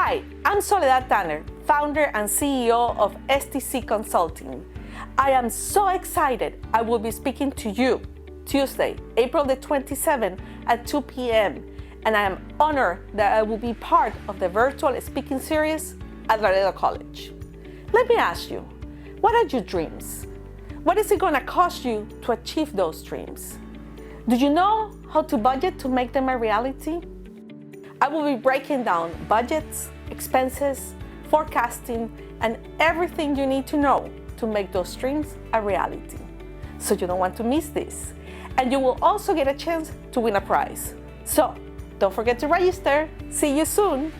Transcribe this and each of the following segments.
Hi, I'm Soledad Tanner, founder and CEO of STC Consulting. I am so excited I will be speaking to you Tuesday, April the 27th at 2 p.m. And I am honored that I will be part of the virtual speaking series at Laredo College. Let me ask you, what are your dreams? What is it going to cost you to achieve those dreams? Do you know how to budget to make them a reality? I will be breaking down budgets, expenses, forecasting, and everything you need to know to make those dreams a reality. So you don't want to miss this. And you will also get a chance to win a prize. So don't forget to register. See you soon.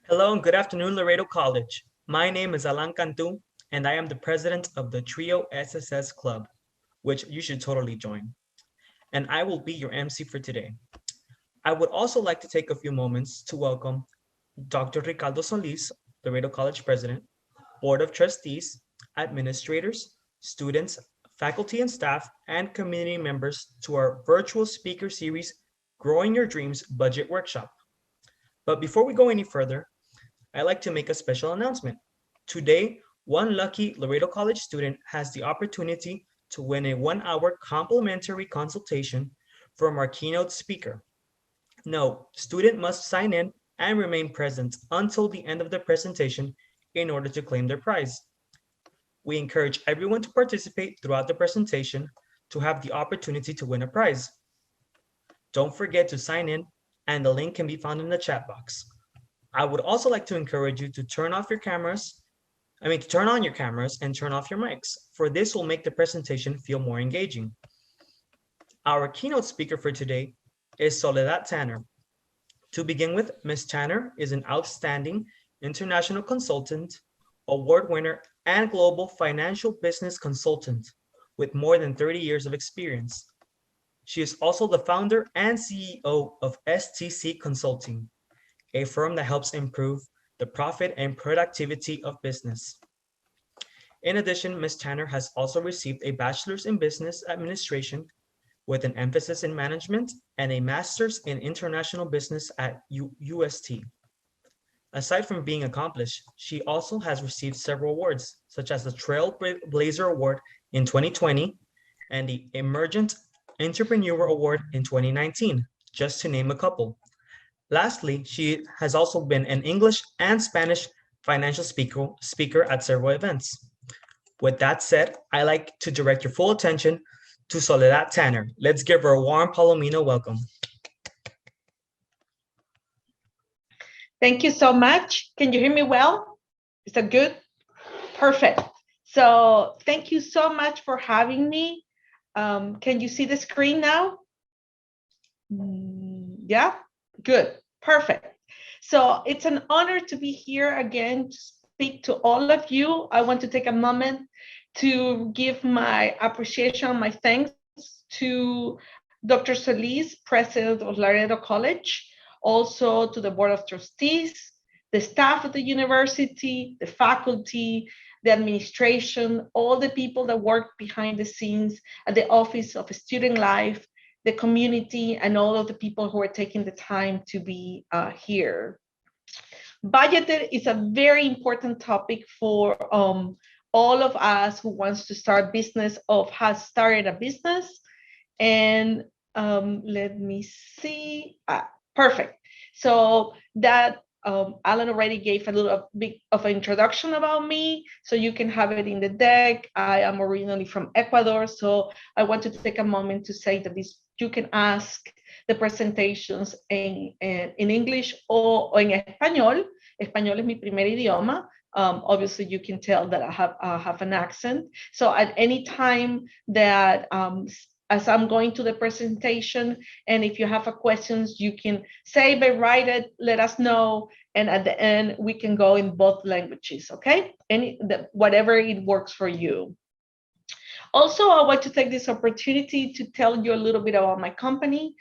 Hello and good afternoon, Laredo College. My name is Alan Cantu, and I am the president of the Trio SSS Club, which you should totally join. And I will be your MC for today. I would also like to take a few moments to welcome Dr. Ricardo Solis, Laredo College president, Board of Trustees, administrators, students, faculty and staff, and community members to our virtual speaker series, Growing Your Dreams Budget Workshop. But before we go any further, I'd like to make a special announcement. Today, one lucky Laredo College student has the opportunity to win a 1-hour complimentary consultation from our keynote speaker. No, student must sign in and remain present until the end of the presentation in order to claim their prize. We encourage everyone to participate throughout the presentation to have the opportunity to win a prize. Don't forget to sign in, and the link can be found in the chat box. I would also like to encourage you to turn on your cameras and turn off your mics, for this will make the presentation feel more engaging. Our keynote speaker for today is Soledad Tanner. To begin with, Ms. Tanner is an outstanding international consultant, award winner, and global financial business consultant with more than 30 years of experience. She is also the founder and CEO of STC Consulting, a firm that helps improve the profit and productivity of business. In addition, Ms. Tanner has also received a bachelor's in business administration with an emphasis in management and a master's in international business at UST. Aside from being accomplished, she also has received several awards, such as the Trailblazer Award in 2020 and the Emergent Entrepreneur Award in 2019, just to name a couple. Lastly, she has also been an English and Spanish financial speaker at several events. With that said, I like to direct your full attention to Soledad Tanner. Let's give her a warm Palomino welcome. Thank you so much. Can you hear me well? Is that good? Perfect. So thank you so much for having me. Can you see the screen now? Yeah, good, perfect. So it's an honor to be here again to speak to all of you. I want to take a moment to give my appreciation, my thanks to Dr. Solis, president of Laredo College, also to the Board of Trustees, the staff of the university, the faculty, the administration, all the people that work behind the scenes at the Office of Student Life, the community, and all of the people who are taking the time to be here. Budgeting is a very important topic for all of us who wants to start business or has started a business. And let me see. Perfect. So that Alan already gave a little bit of an introduction about me, so you can have it in the deck. I am originally from Ecuador, so I want to take a moment to say that you can ask the presentations in English or en español. Español es mi primer idioma. Obviously, you can tell that I have an accent. So at any time that as I'm going to the presentation, and if you have a questions, you can save it, write it, let us know, and at the end we can go in both languages. Okay, whatever it works for you. Also, I want to take this opportunity to tell you a little bit about my company,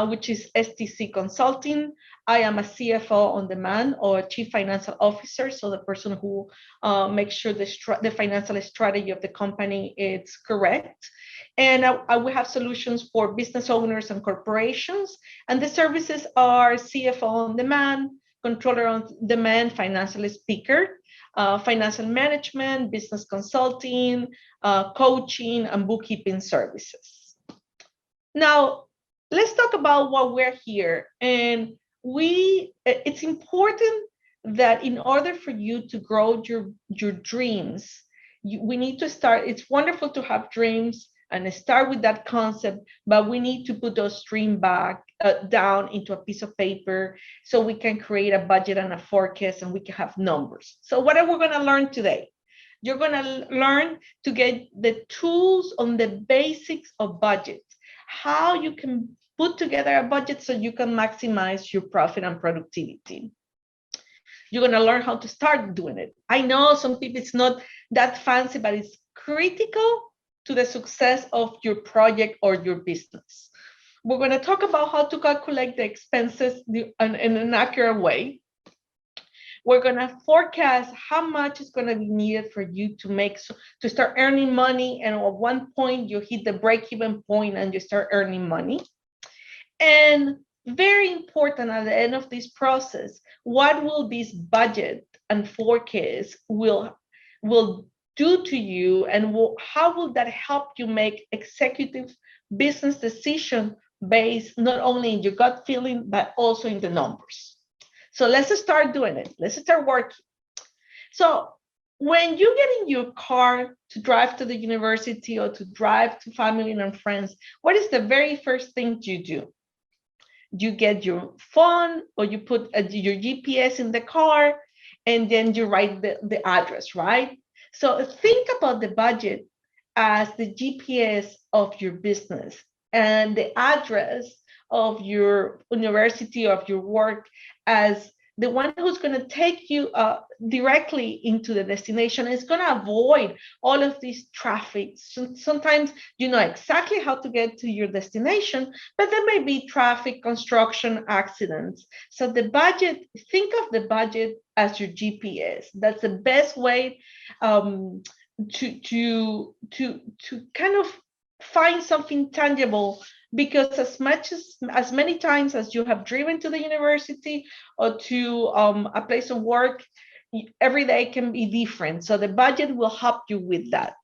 which is STC Consulting. I am a CFO on-demand or Chief Financial Officer, so the person who makes sure the financial strategy of the company is correct. And we have solutions for business owners and corporations. And the services are CFO on-demand, Controller on-demand, Financial Speaker, financial management, business consulting, coaching, and bookkeeping services. Now, let's talk about why we're here. And it's important that in order for you to grow your dreams, we need to start. It's wonderful to have dreams and start with that concept, but we need to put those dreams down into a piece of paper so we can create a budget and a forecast and we can have numbers. So what are we going to learn today? You're going to learn to get the tools on the basics of budget, how you can put together a budget so you can maximize your profit and productivity. You're going to learn how to start doing it. I know some people, it's not that fancy, but it's critical to the success of your project or your business. We're going to talk about how to calculate the expenses in an accurate way. We're going to forecast how much is going to be needed for you to start earning money. And at one point, you hit the break-even point and you start earning money. And very important at the end of this process, what will this budget and forecast will do to you, and how will that help you make executive business decision based not only in your gut feeling, but also in the numbers. So let's start doing it. Let's start working. So when you get in your car to drive to the university or to drive to family and friends, what is the very first thing you do? You get your phone or you put your GPS in the car, and then you write the address, right? So think about the budget as the GPS of your business and the address of your university, of your work, as the one who's going to take you directly into the destination. Is going to avoid all of this traffic. So sometimes you know exactly how to get to your destination, but there may be traffic, construction, accidents. So the budget, think of the budget as your GPS. That's the best way to kind of find something tangible, because as many times as you have driven to the university or to a place of work, every day can be different. So the budget will help you with that.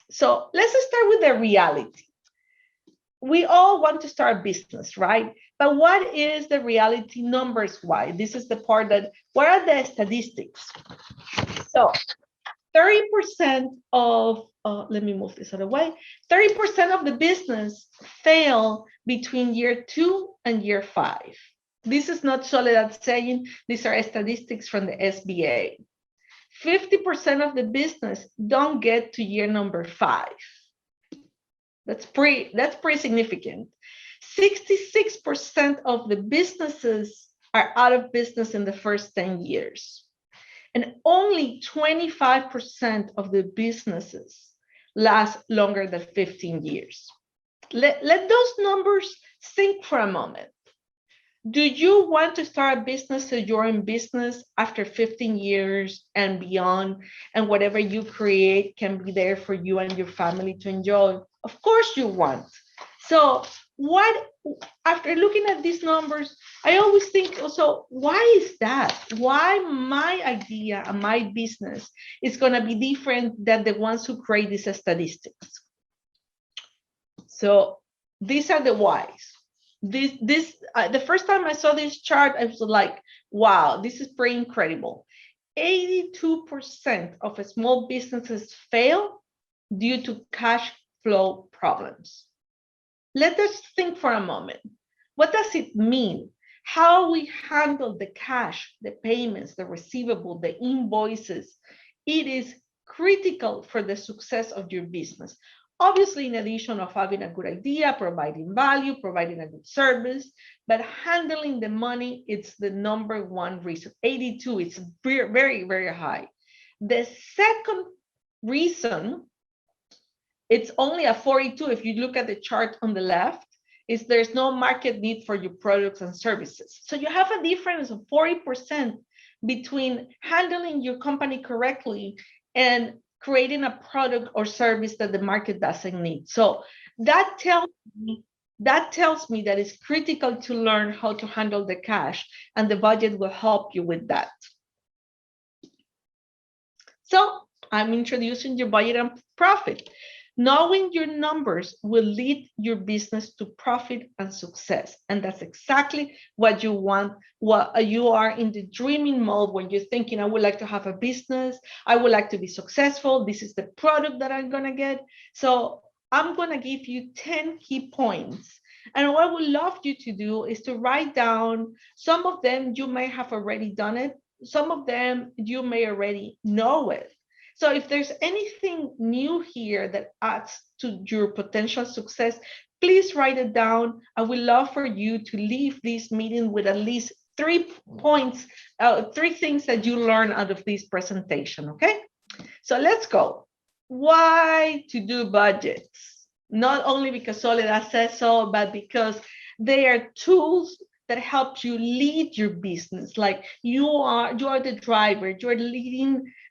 So let's start with the reality. We all want to start a business, right? But what is the reality numbers wise? This is the part that, what are the statistics? So 30% of, let me move this out of the way, 30% of the business fail between year 2 and year 5. This is not Soledad saying, these are statistics from the SBA. 50% of the business don't get to year number 5. That's pretty significant. 66% of the businesses are out of business in the first 10 years. And only 25% of the businesses last longer than 15 years. Let those numbers sink for a moment. Do you want to start a business so you're in business after 15 years and beyond, and whatever you create can be there for you and your family to enjoy? Of course you want. So after looking at these numbers, I always think also, why is that? Why my idea and my business is going to be different than the ones who create these statistics? So these are the whys. The first time I saw this chart, I was like, wow, this is pretty incredible. 82% of small businesses fail due to cash flow problems. Let us think for a moment. What does it mean? How we handle the cash, the payments, the receivable, the invoices. It is critical for the success of your business. Obviously, in addition of having a good idea, providing value, providing a good service, but handling the money, it's the number one reason. 82, it's very, very high. The second reason It's only a 42 if you look at the chart on the left. There's no market need for your products and services. So you have a difference of 40% between handling your company correctly and creating a product or service that the market doesn't need. So that tells me that it's critical to learn how to handle the cash, and the budget will help you with that. So I'm introducing your budget and profit. Knowing your numbers will lead your business to profit and success. And that's exactly what you want. What you are in the dreaming mode when you're thinking, I would like to have a business. I would like to be successful. This is the product that I'm going to get. So I'm going to give you 10 key points. And what I would love you to do is to write down some of them. You may have already done it. Some of them you may already know it. So if there's anything new here that adds to your potential success, please write it down. I would love for you to leave this meeting with at least 3 points, 3 things that you learn out of this presentation, okay? So let's go. Why to do budgets? Not only because Soledad says so, but because they are tools that help you lead your business. Like you are the driver,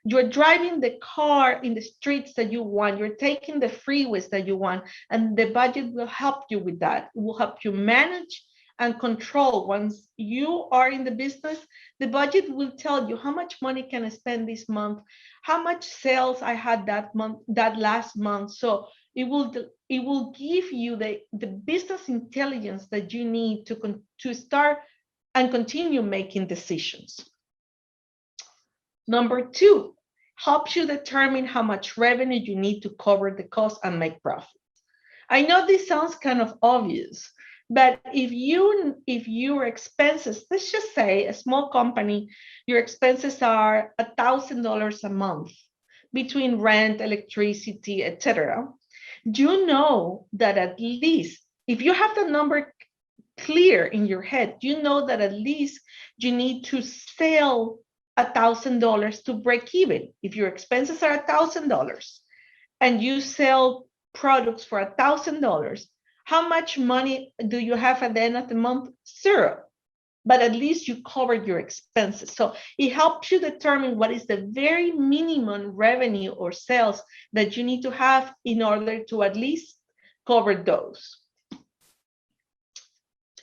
you're driving the car in the streets that you want, you're taking the freeways that you want, and the budget will help you with that. It will help you manage and control. Once you are in the business, the budget will tell you how much money can I spend this month, how much sales I had that last month. So it will give you the business intelligence that you need to start and continue making decisions. Number 2, helps you determine how much revenue you need to cover the cost and make profit. I know this sounds kind of obvious, but if your expenses, let's just say a small company, your expenses are $1,000 a month between rent, electricity, etc. You know that at least, if you have the number clear in your head, you know that at least you need to sell $1,000 to break even. If your expenses are $1,000 and you sell products for $1,000, how much money do you have at the end of the month? 0. But at least you covered your expenses. So it helps you determine what is the very minimum revenue or sales that you need to have in order to at least cover those.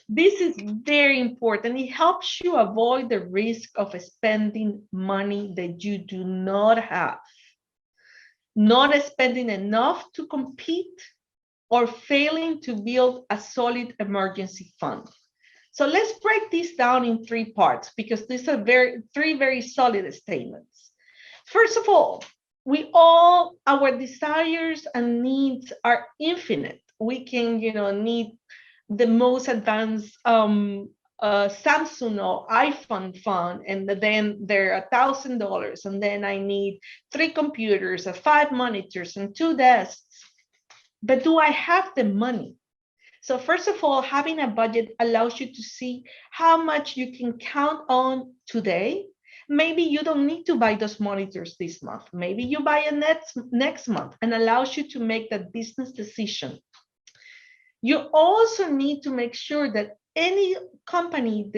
This is very important. It helps you avoid the risk of spending money that you do not have, not spending enough to compete, or failing to build a solid emergency fund. So let's break this down in 3 parts, because these are 3 very solid statements. First of all, our desires and needs are infinite. We can, need the most advanced Samsung or iPhone phone, and then they're $1,000, and then I need 3 computers, 5 monitors, and 2 desks. But do I have the money? So first of all, having a budget allows you to see how much you can count on today. Maybe you don't need to buy those monitors this month. Maybe you buy it next month, and allows you to make that business decision. You also need to make sure that any company,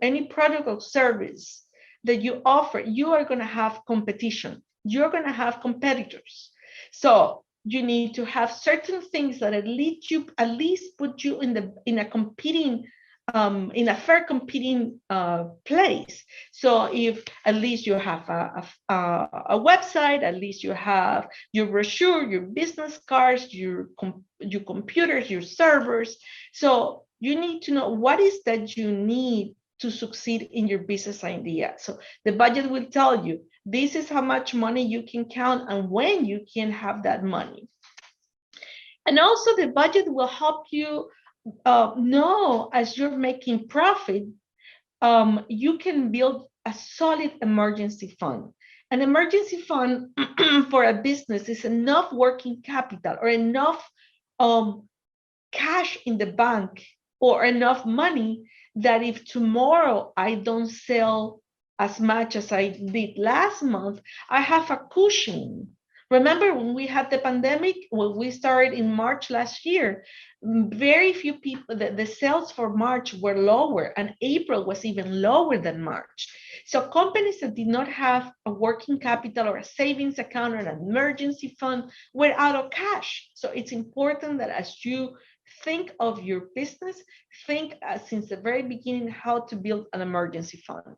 any product or service that you offer, you are going to have competition. You're going to have competitors. So you need to have certain things that at least put you in a competing, in a fair competing place. So if at least you have a website, at least you have your brochure, your business cards, your computers, your servers. So you need to know what is that you need to succeed in your business idea. So the budget will tell you, this is how much money you can count and when you can have that money. And also the budget will help you know, as you're making profit, you can build a solid emergency fund. An emergency fund for a business is enough working capital or enough cash in the bank or enough money that if tomorrow I don't sell as much as I did last month, I have a cushion, Remember when we had the pandemic, when we started in March last year, very few people, the sales for March were lower, and April was even lower than March. So companies that did not have a working capital or a savings account or an emergency fund were out of cash. So it's important that as you think of your business, think since the very beginning how to build an emergency fund.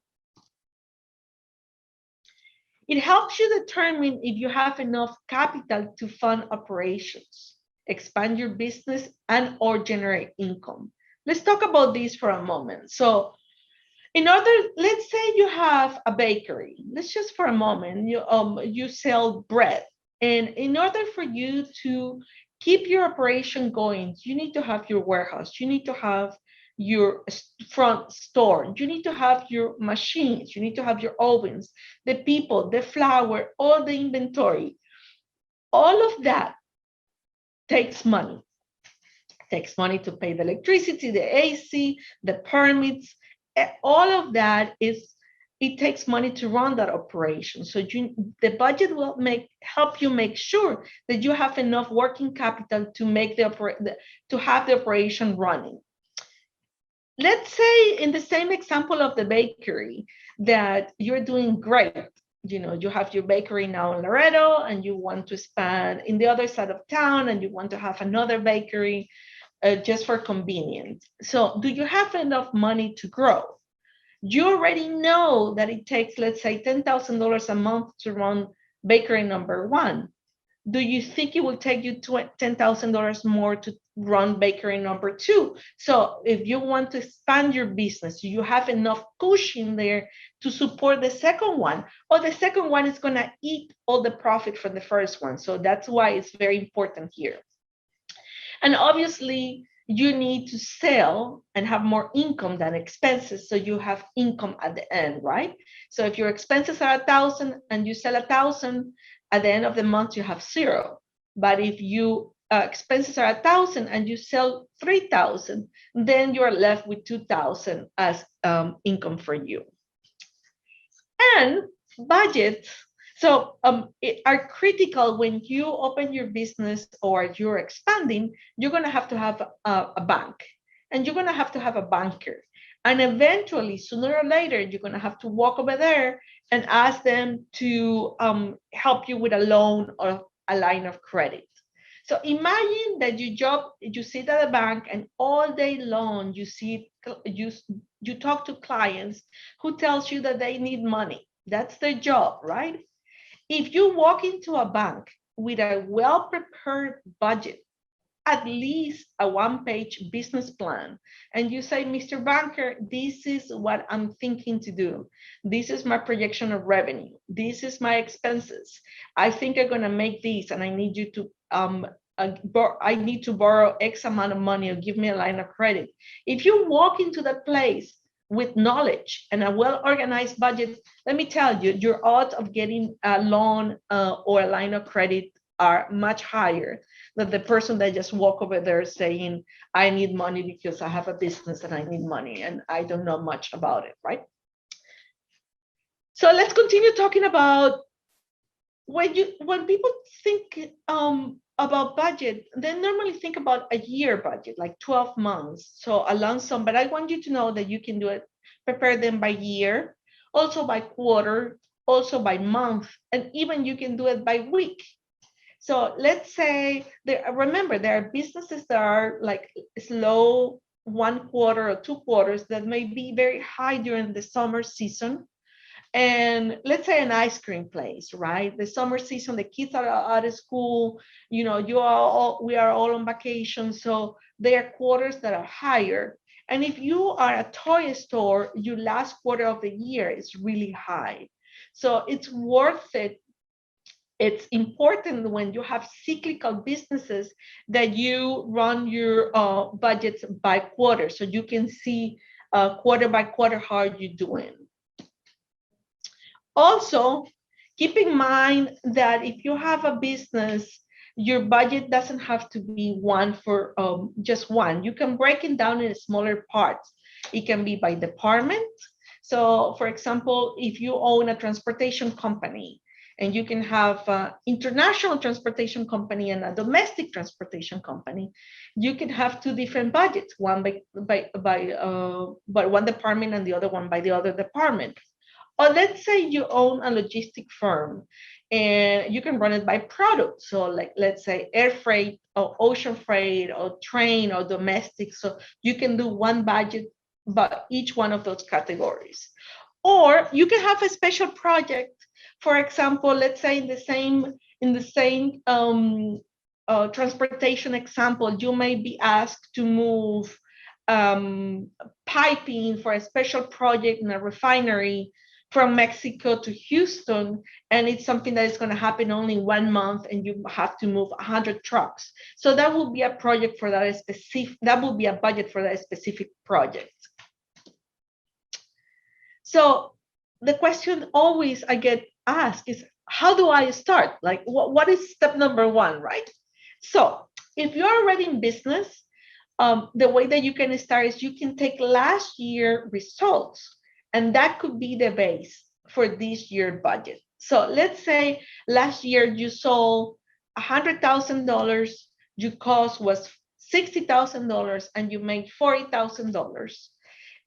It helps you determine if you have enough capital to fund operations, expand your business, and or generate income. Let's talk about this for a moment. So let's say you have a bakery. Let's just for a moment, you sell bread. And in order for you to keep your operation going, you need to have your warehouse. You need to have your front store. You need to have your machines. You need to have your ovens, the people, the flour, all the inventory. All of that takes money. It takes money to pay the electricity, the AC, the permits. All of that it takes money to run that operation. So the budget will help you make sure that you have enough working capital to make to have the operation running. Let's say in the same example of the bakery that you're doing great. You have your bakery now in Laredo and you want to expand in the other side of town and you want to have another bakery just for convenience. So do you have enough money to grow? You already know that it takes, let's say, $10,000 a month to run bakery number one. Do you think it will take you $10,000 more to run bakery number two? So if you want to expand your business, you have enough cushion there to support the second one, or the second one is going to eat all the profit from the first one. So that's why it's very important here. And obviously, you need to sell and have more income than expenses, so you have income at the end, right? So if your expenses are 1,000 and you sell 1,000, at the end of the month you have zero. But if you expenses are 1,000 and you sell 3,000, then you're left with 2,000 as income for you. And budgets are critical when you open your business or you're expanding. You're going to have a bank, and you're going to have a banker. And eventually, sooner or later, you're going to have to walk over there and ask them to help you with a loan or a line of credit. So imagine that you sit at a bank and all day long you talk to clients who tells you that they need money. That's their job, right? If you walk into a bank with a well-prepared budget, at least a one-page business plan, and you say, Mr. Banker, this is what I'm thinking to do. This is my projection of revenue. This is my expenses. I think I'm gonna make this, and I need you to I need to borrow X amount of money or give me a line of credit. If you walk into that place with knowledge and a well-organized budget, let me tell you, your odds of getting a loan or a line of credit are much higher than the person that just walk over there saying, I need money because I have a business and I need money and I don't know much about it, right? So let's continue talking about when people think about budget, they normally think about a year budget, like 12 months. So a lump sum, but I want you to know that you can do it, prepare them by year, also by quarter, also by month, and even you can do it by week. So let's say, remember, there are businesses that are like slow 1 quarter or 2 quarters that may be very high during the summer season. And let's say an ice cream place, right? The summer season, the kids are out of school, we are all on vacation. So there are quarters that are higher. And if you are a toy store, your last quarter of the year is really high. So it's worth it. It's important when you have cyclical businesses that you run your budgets by quarter, so you can see quarter by quarter how you're doing. Also, keep in mind that if you have a business, your budget doesn't have to be one for just one. You can break it down in smaller parts. It can be by department. So for example, if you own a transportation company and you can have an international transportation company and a domestic transportation company. You can have two different budgets, one by one department and the other one by the other department. Or let's say you own a logistic firm and you can run it by product. So like, let's say air freight or ocean freight or train or domestic. So you can do one budget, but each one of those categories. Or you can have a special project. For example, let's say in the same transportation example, you may be asked to move piping for a special project in a refinery from Mexico to Houston, and it's something that is going to happen only 1 month, and you have to move 100 trucks. So that will be a project for that specific, that will be a budget for that specific project. So the question always I get asked is, how do I start? Like, what is step number one, right? So if you're already in business, the way that you can start is you can take last year results, and that could be the base for this year budget. So let's say last year you sold $100,000, your cost was $60,000, and you made $40,000.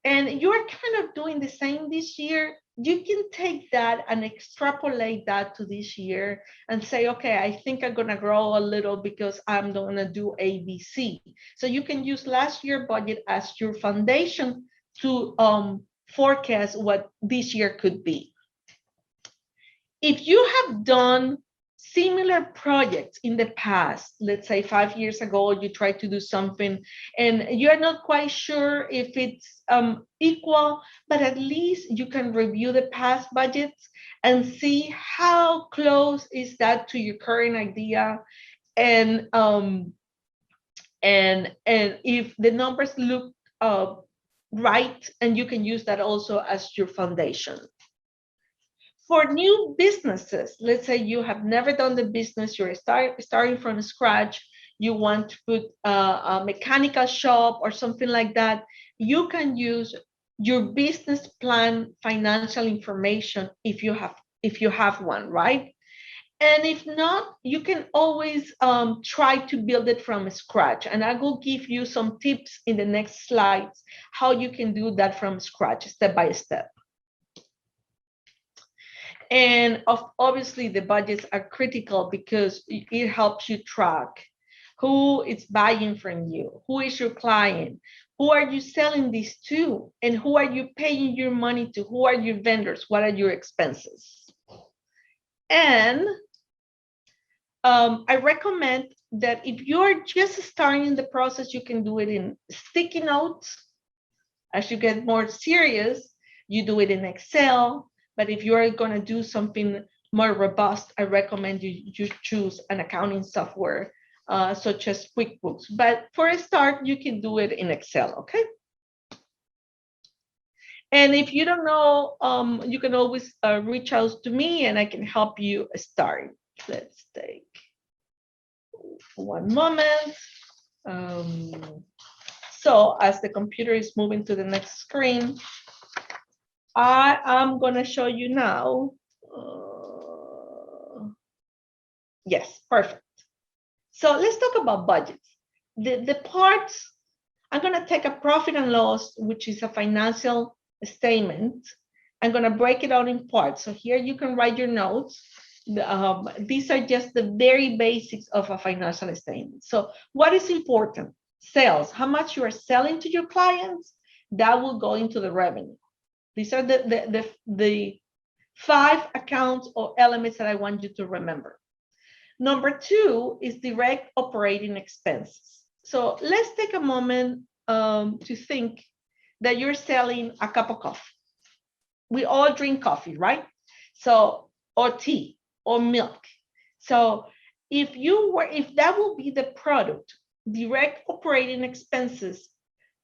And you're kind of doing the same this year. You can take that and extrapolate that to this year and say, okay, I think I'm going to grow a little because I'm going to do ABC. So you can use last year budget as your foundation to forecast what this year could be. If you have done similar projects in the past, let's say 5 years ago, you tried to do something and you're not quite sure if it's equal, but at least you can review the past budgets and see how close is that to your current idea, and if the numbers look right, and you can use that also as your foundation. For new businesses, let's say you have never done the business, you're starting from scratch, you want to put a mechanical shop or something like that, you can use your business plan financial information if you have one, right? And if not, you can always try to build it from scratch. And I will give you some tips in the next slides how you can do that from scratch, step by step. And obviously the budgets are critical because it helps you track who is buying from you, who is your client, who are you selling this to, and who are you paying your money to, who are your vendors, what are your expenses. And I recommend that if you're just starting the process, you can do it in sticky notes. As you get more serious, you do it in Excel. But if you are going to do something more robust, I recommend you choose an accounting software such as QuickBooks. But for a start, you can do it in Excel, okay? And if you don't know, you can always reach out to me and I can help you start. Let's take one moment. So as the computer is moving to the next screen, I am going to show you now. Yes, perfect. So let's talk about budgets. The parts, I'm going to take a profit and loss, which is a financial statement. I'm going to break it out in parts. So here you can write your notes. These are just the very basics of a financial statement. So what is important? Sales, how much you are selling to your clients, that will go into the revenue. These are the 5 accounts or elements that I want you to remember. Number 2 is direct operating expenses. So let's take a moment to think that you're selling a cup of coffee. We all drink coffee, right? So, or tea or milk. So if that will be the product, direct operating expenses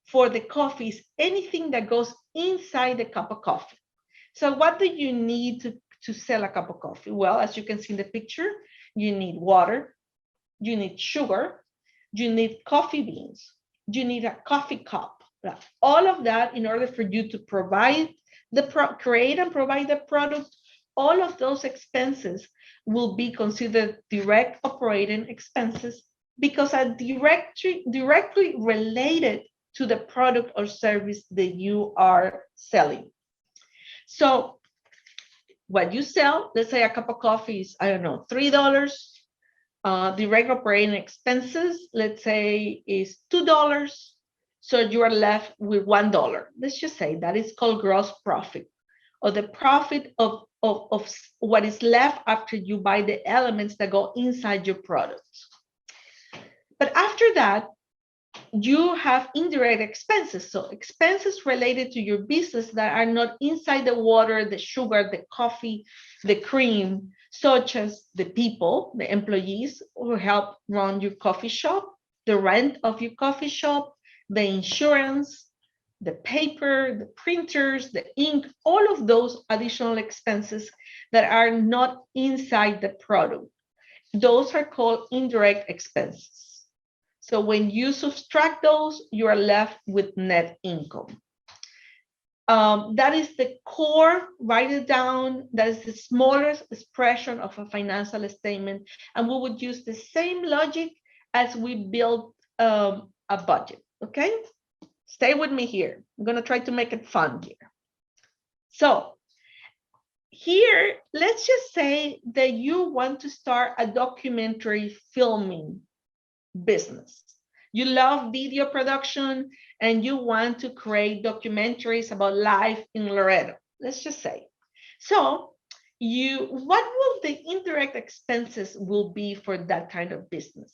for the coffee is anything that goes inside the cup of coffee. So what do you need to sell a cup of coffee? Well, as you can see in the picture, you need water, you need sugar, you need coffee beans, you need a coffee cup. All of that in order for you to provide create and provide the product all of those expenses will be considered direct operating expenses because are directly related to the product or service that you are selling. So what you sell, let's say a cup of coffee is, I don't know, $3. Direct operating expenses, let's say, is $2. So you are left with $1. Let's just say that is called gross profit, or the profit of what is left after you buy the elements that go inside your product. But after that, you have indirect expenses. So expenses related to your business that are not inside the water, the sugar, the coffee, the cream, such as the people, the employees who help run your coffee shop, the rent of your coffee shop, the insurance, the paper, the printers, the ink, all of those additional expenses that are not inside the product. Those are called indirect expenses. So when you subtract those, you are left with net income. That is the core, write it down. That is the smallest expression of a financial statement. And we would use the same logic as we build a budget, okay? Stay with me here. I'm gonna try to make it fun here. So here, let's just say that you want to start a documentary filming business. You love video production and you want to create documentaries about life in Laredo, let's just say. So what will the indirect expenses will be for that kind of business?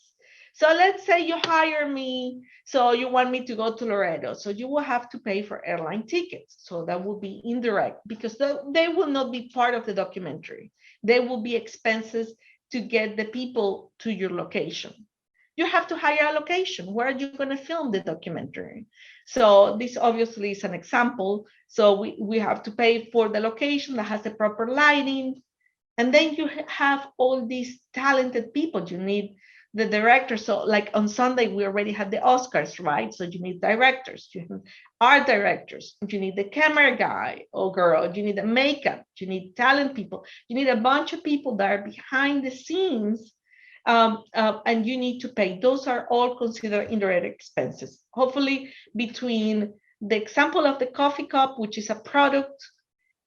So let's say you hire me, so you want me to go to Laredo. So you will have to pay for airline tickets. So that will be indirect because they will not be part of the documentary. They will be expenses to get the people to your location. You have to hire a location. Where are you going to film the documentary? So this obviously is an example. So we have to pay for the location that has the proper lighting. And then you have all these talented people. You need the director. So like on Sunday, we already had the Oscars, right? So you need directors, you need art directors, you need the camera guy or girl, you need the makeup, you need talent people, you need a bunch of people that are behind the scenes. And you need to pay. Those are all considered indirect expenses. Hopefully between the example of the coffee cup, which is a product,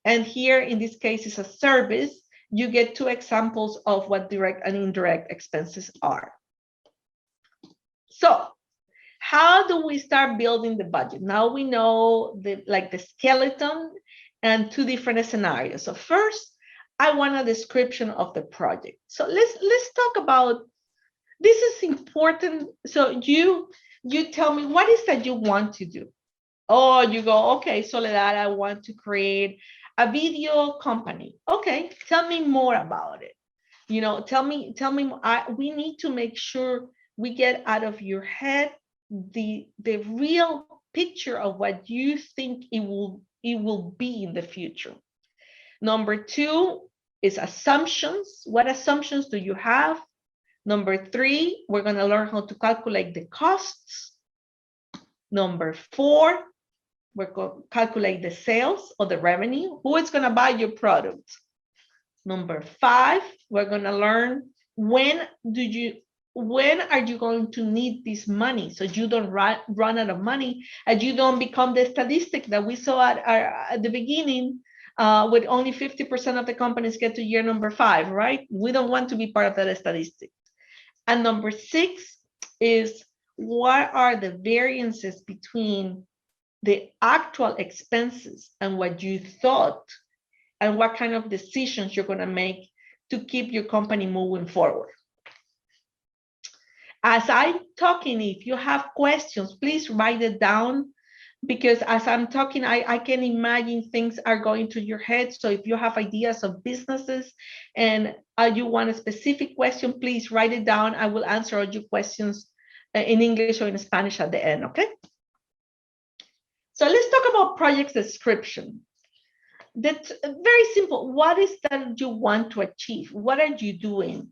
and here in this case is a service, you get two examples of what direct and indirect expenses are. So how do we start building the budget? Now we know the skeleton and two different scenarios. So first, I want a description of the project. So let's talk about, this is important. So you tell me, what is that you want to do? Oh, you go, okay, Soledad, I want to create a video company. Okay, tell me more about it. You know, tell me, we need to make sure we get out of your head the real picture of what you think it will be in the future. Number two is assumptions. What assumptions do you have? Number three, we're going to learn how to calculate the costs. Number four, we're going to calculate the sales or the revenue. Who is going to buy your product? Number five, we're going to learn when are you going to need this money so you don't run out of money and you don't become the statistic that we saw at the beginning, with only 50% of the companies get to year number 5, right? We don't want to be part of that statistic. And number 6 is, what are the variances between the actual expenses and what you thought, and what kind of decisions you're going to make to keep your company moving forward. As I'm talking, if you have questions, please write it down, because as I'm talking, I can imagine things are going to your head. So if you have ideas of businesses and you want a specific question, please write it down. I will answer all your questions in English or in Spanish at the end, okay? So let's talk about project description. That's very simple. What is that you want to achieve? What are you doing?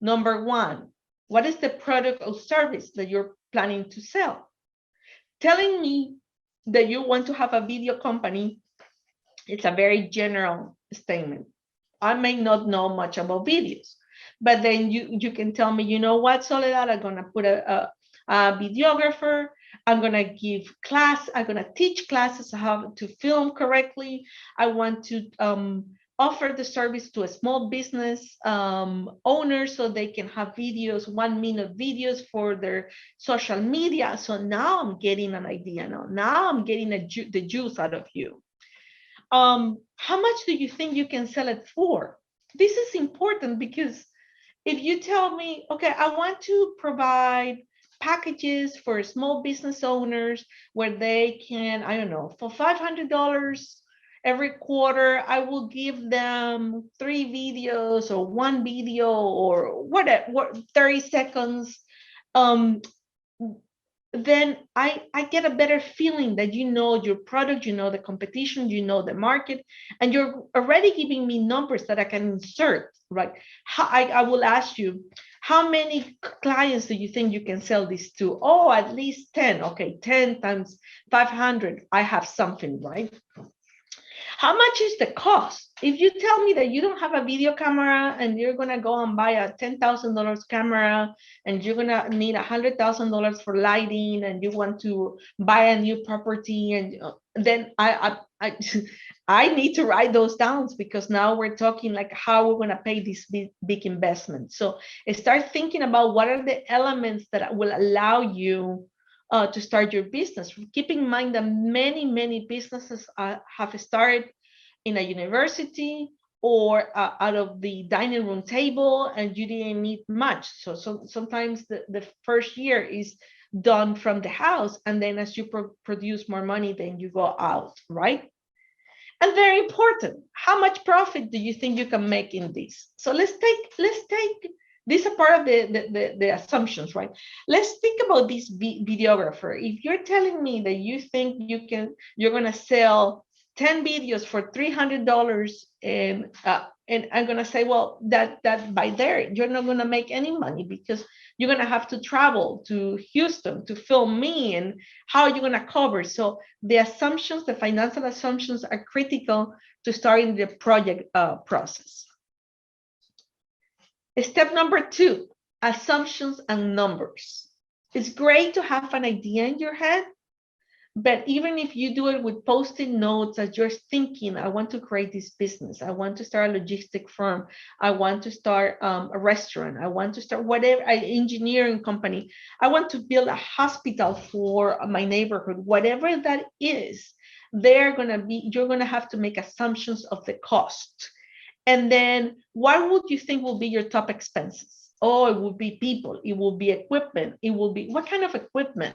Number 1, what is the product or service that you're planning to sell? Telling me that you want to have a video company, it's a very general statement. I may not know much about videos, but then you can tell me, you know what, Soledad, I'm gonna put a videographer. I'm gonna give class. I'm gonna teach classes how to film correctly. I want to offer the service to a small business owner so they can have videos, 1-minute videos for their social media. So now I'm getting an idea. Now I'm getting the juice out of you. How much do you think you can sell it for? This is important because if you tell me, okay, I want to provide packages for small business owners where they can, I don't know, for $500 every quarter, I will give them 3 videos or 1 video or whatever, 30 seconds. Then I get a better feeling that you know your product, you know the competition, you know the market, and you're already giving me numbers that I can insert, right? I will ask you, how many clients do you think you can sell this to? Oh, at least 10. Okay, 10 times 500, I have something, right? How much is the cost? If you tell me that you don't have a video camera and you're gonna go and buy a $10,000 camera and you're gonna need $100,000 for lighting and you want to buy a new property, and then I need to write those down because now we're talking like how we're gonna pay this big investment. So start thinking about what are the elements that will allow you to start your business. Keep in mind that many businesses have started in a university or out of the dining room table, and you didn't need much. So sometimes the first year is done from the house, and then as you produce more money, then you go out, right? And very important, how much profit do you think you can make in this? So let's take these are part of the assumptions, right? Let's think about this videographer. If you're telling me that you think you're gonna sell 10 videos for $300, and I'm gonna say, well, that by there you're not gonna make any money because you're gonna have to travel to Houston to film me, and how are you gonna cover? So the assumptions, the financial assumptions, are critical to starting the project process. Step number 2, assumptions and numbers. It's great to have an idea in your head, but even if you do it with Post-it notes as you're thinking, I want to create this business, I want to start a logistic firm, I want to start a restaurant, I want to start whatever, an engineering company, I want to build a hospital for my neighborhood, whatever that is, you're gonna have to make assumptions of the cost. And then what would you think will be your top expenses? Oh, it would be people, it will be equipment, it will be what kind of equipment?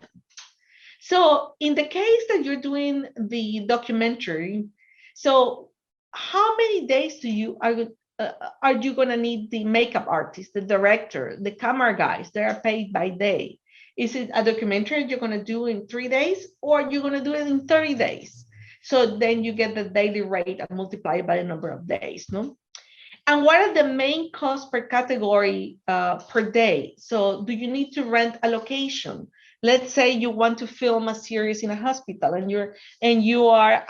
So in the case that you're doing the documentary, so how many days are you gonna need the makeup artist, the director, the camera guys? They are paid by day. Is it a documentary you're gonna do in 3 days, or you're gonna do it in 30 days? So then you get the daily rate and multiply it by the number of days, no? And what are the main costs per category per day? So do you need to rent a location? Let's say you want to film a series in a hospital and you are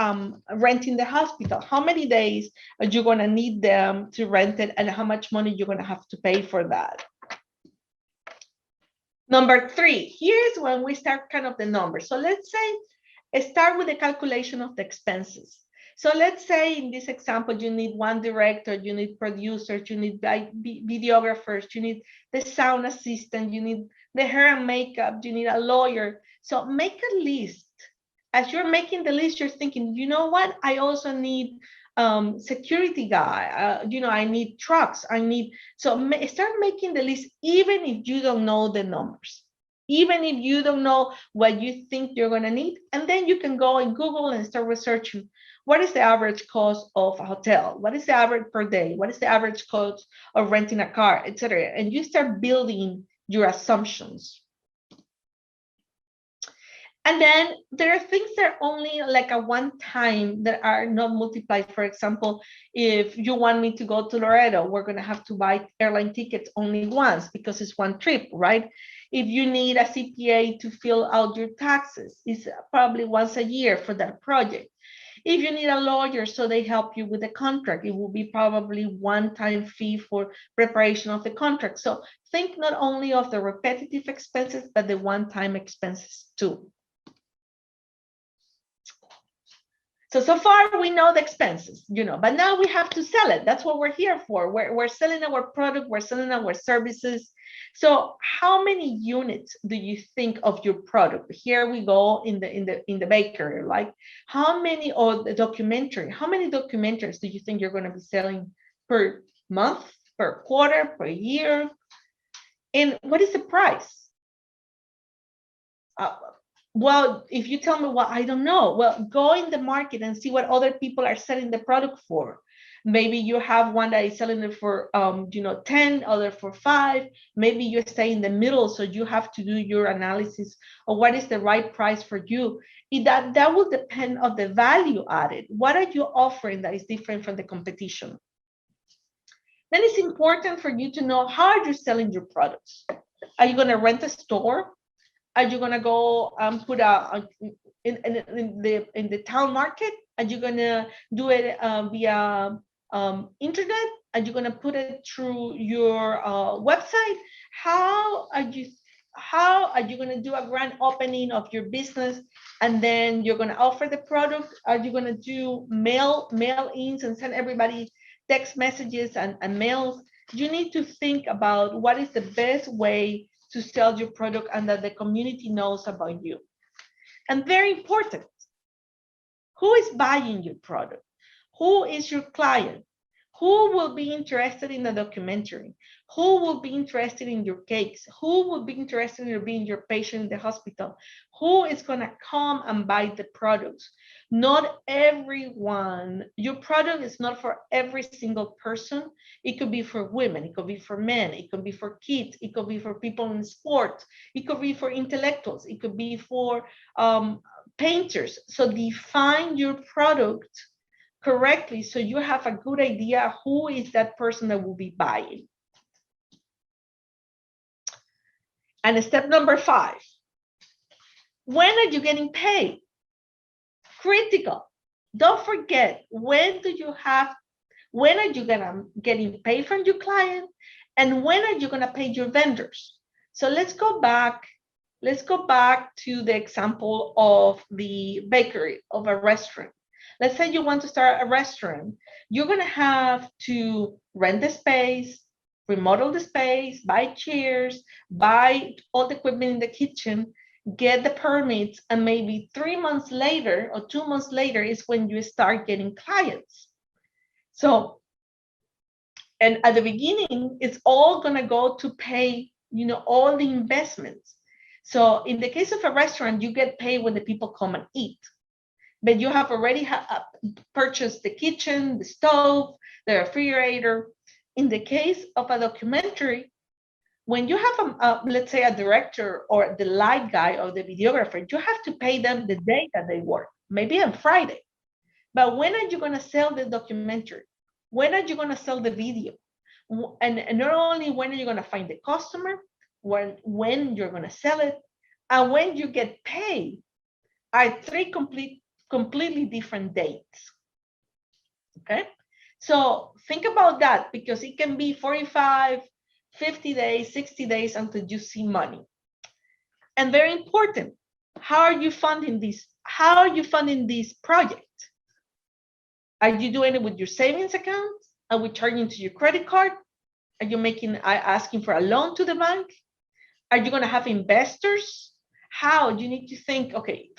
renting the hospital. How many days are you gonna need them to rent it, and how much money you're gonna have to pay for that? Number 3, here's when we start kind of the numbers. So let's say start with the calculation of the expenses. So let's say in this example, you need 1 director, you need producers, you need videographers, you need the sound assistant, you need the hair and makeup, you need a lawyer. So make a list. As you're making the list, you're thinking, you know what? I also need security guy, I need trucks, start making the list, even if you don't know the numbers, even if you don't know what you think you're going to need. And then you can go in Google and start researching, what is the average cost of a hotel? What is the average per day? What is the average cost of renting a car, etc.? And you start building your assumptions. And then there are things that are only like a one time that are not multiplied. For example, if you want me to go to Laredo, we're going to have to buy airline tickets only once because it's one trip, right? If you need a CPA to fill out your taxes, it's probably once a year for that project. If you need a lawyer so they help you with the contract, it will be probably one-time fee for preparation of the contract. So think not only of the repetitive expenses, but the one-time expenses too. So far we know the expenses, but now we have to sell it. That's what we're here for. We're selling our product, we're selling our services. So how many units do you think of your product? Here we go in the bakery, like how many, or the documentary, how many documentaries do you think you're going to be selling per month, per quarter, per year? And what is the price? Well, if you tell me, well, I don't know. Well, go in the market and see what other people are selling the product for. Maybe you have one that is selling it for 10, other for 5. Maybe you stay in the middle, so you have to do your analysis of what is the right price for you. That will depend on the value added. What are you offering that is different from the competition? Then it's important for you to know, how are you selling your products? Are you going to rent a store? Are you gonna go put in the town market? Are you gonna do it via internet? Are you gonna put it through your website? How are you gonna do a grand opening of your business, and then you're gonna offer the product? Are you gonna do mail-ins and send everybody text messages and mails? You need to think about what is the best way to sell your product and that the community knows about you. And very important, who is buying your product? Who is your client? Who will be interested in the documentary? Who will be interested in your cakes? Who will be interested in being your patient in the hospital? Who is gonna come and buy the products? Not everyone, your product is not for every single person. It could be for women, it could be for men, it could be for kids, it could be for people in sports, it could be for intellectuals, it could be for painters. So define your product correctly so you have a good idea who is that person that will be buying. And step number 5, when are you getting paid? Critical. Don't forget, when are you getting paid from your client, and when are you gonna pay your vendors? So let's go back to the example of the bakery, of a restaurant. Let's say you want to start a restaurant. You're gonna have to rent the space, remodel the space, buy chairs, buy all the equipment in the kitchen, get the permits, and maybe 3 months later or 2 months later is when you start getting clients. So, and at the beginning, it's all gonna go to pay, all the investments. So in the case of a restaurant, you get paid when the people come and eat. But you have already purchased the kitchen, the stove, the refrigerator. In the case of a documentary, when you have, let's say, a director or the light guy or the videographer, you have to pay them the day that they work, maybe on Friday. But when are you going to sell the documentary? When are you going to sell the video? And not only when are you going to find the customer, when you're going to sell it, and when you get paid are 3 completely different dates. Okay, so think about that, because it can be 45, 50 days, 60 days until you see money. And very important, how are you funding this? How are you funding this project? Are you doing it with your savings account? Are we charging to your credit card? Are you asking for a loan to the bank? Are you going to have investors? How? You need to think, okay,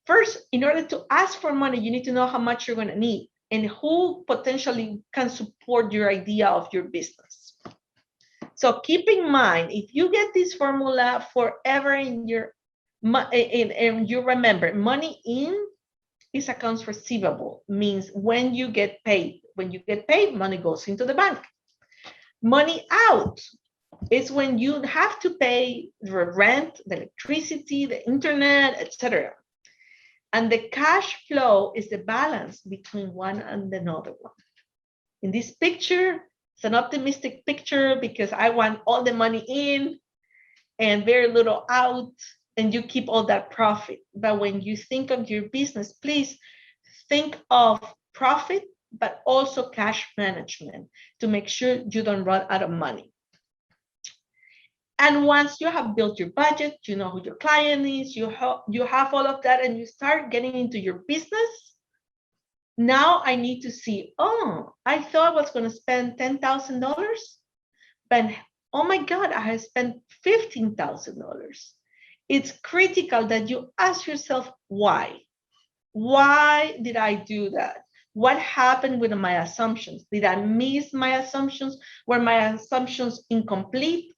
first, in order to ask for money, you need to know how much you're going to need and who potentially can support your idea of your business. So keep in mind, if you get this formula forever in your, and you remember, money in is accounts receivable, means when you get paid. When you get paid, money goes into the bank. Money out is when you have to pay the rent, the electricity, the internet, etc. And the cash flow is the balance between one and another one. In this picture, it's an optimistic picture because I want all the money in and very little out, and you keep all that profit. But when you think of your business, please think of profit, but also cash management to make sure you don't run out of money. And once you have built your budget, you know who your client is, you have all of that, and you start getting into your business. Now I need to see, oh, I thought I was going to spend $10,000, but oh my God, I have spent $15,000. It's critical that you ask yourself why. Why did I do that? What happened with my assumptions? Did I miss my assumptions? Were my assumptions incomplete,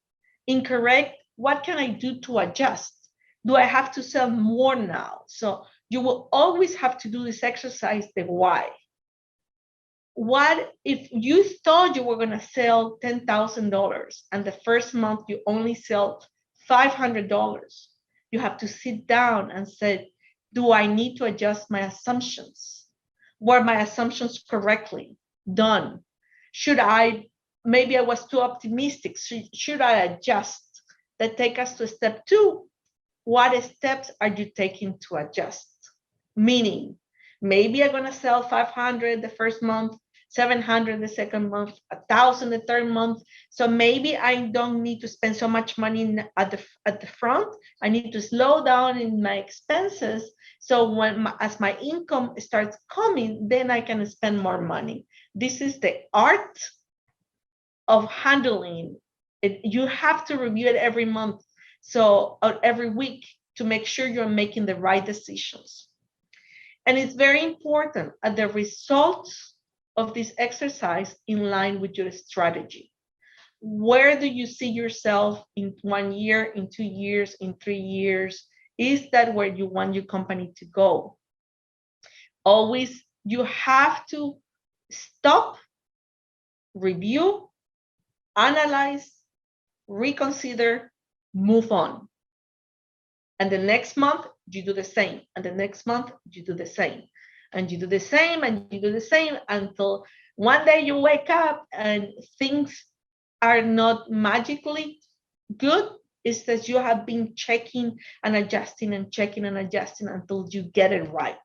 incorrect? What can I do to adjust? Do I have to sell more now? So you will always have to do this exercise, the why. What if you thought you were going to sell $10,000 and the first month you only sell $500? You have to sit down and say, do I need to adjust my assumptions? Were my assumptions correctly done? Maybe I was too optimistic. Should I adjust? That take us to step 2. What steps are you taking to adjust? Meaning, maybe I'm going to sell 500 the first month, 700 the second month, 1,000 the third month. So maybe I don't need to spend so much money at the front. I need to slow down in my expenses. So as my income starts coming, then I can spend more money. This is the art of handling it. You have to review it every month, so every week, to make sure you're making the right decisions. And it's very important at the results of this exercise in line with your strategy. Where do you see yourself in 1 year, in 2 years, in 3 years? Is that where you want your company to go? Always, you have to stop, review, analyze, reconsider, move on. And the next month, you do the same. And the next month, you do the same. And you do the same, and you do the same, until one day you wake up and things are not magically good. It's that you have been checking and adjusting and checking and adjusting until you get it right.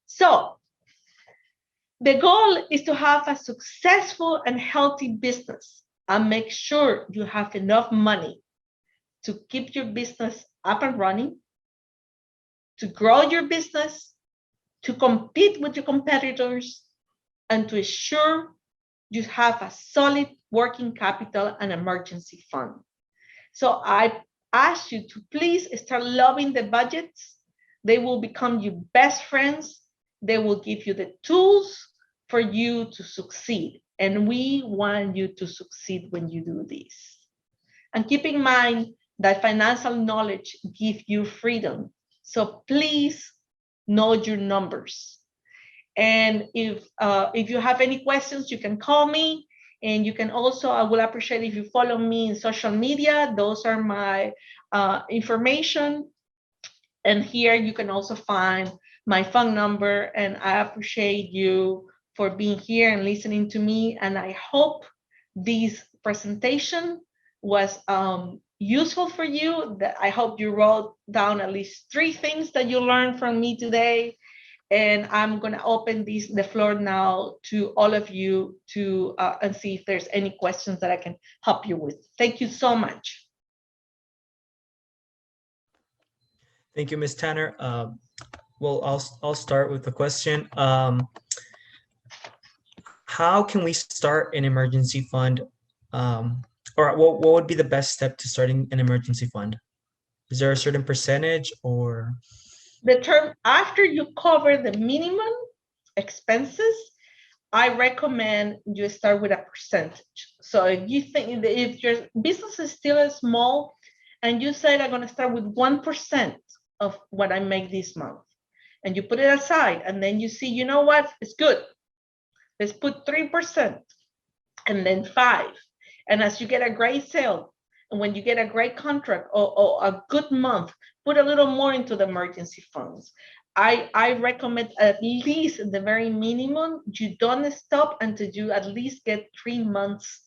So the goal is to have a successful and healthy business, and make sure you have enough money to keep your business up and running, to grow your business, to compete with your competitors, and to ensure you have a solid working capital and emergency fund. So I ask you to please start loving the budgets. They will become your best friends. They will give you the tools for you to succeed. And we want you to succeed when you do this. And keep in mind that financial knowledge gives you freedom. So please know your numbers. And if you have any questions, you can call me. And you can also, I will appreciate if you follow me in social media. Those are my information. And here you can also find my phone number. And I appreciate you for being here and listening to me. And I hope this presentation was useful for you. That I hope you wrote down at least 3 things that you learned from me today. And I'm going to open the floor now to all of you to and see if there's any questions that I can help you with. Thank you so much. Thank you, Ms. Tanner. Well, I'll start with the question. How can we start an emergency fund? Or what would be the best step to starting an emergency fund? Is there a certain percentage, or? The term, after you cover the minimum expenses, I recommend you start with a percentage. So if you think, if your business is still small and you said, I'm going to start with 1% of what I make this month, and you put it aside, and then you see, you know what, it's good. Let's put 3% and then 5%. And as you get a great sale, and when you get a great contract or a good month, put a little more into the emergency funds. I recommend at least the very minimum, you don't stop until you at least get 3 months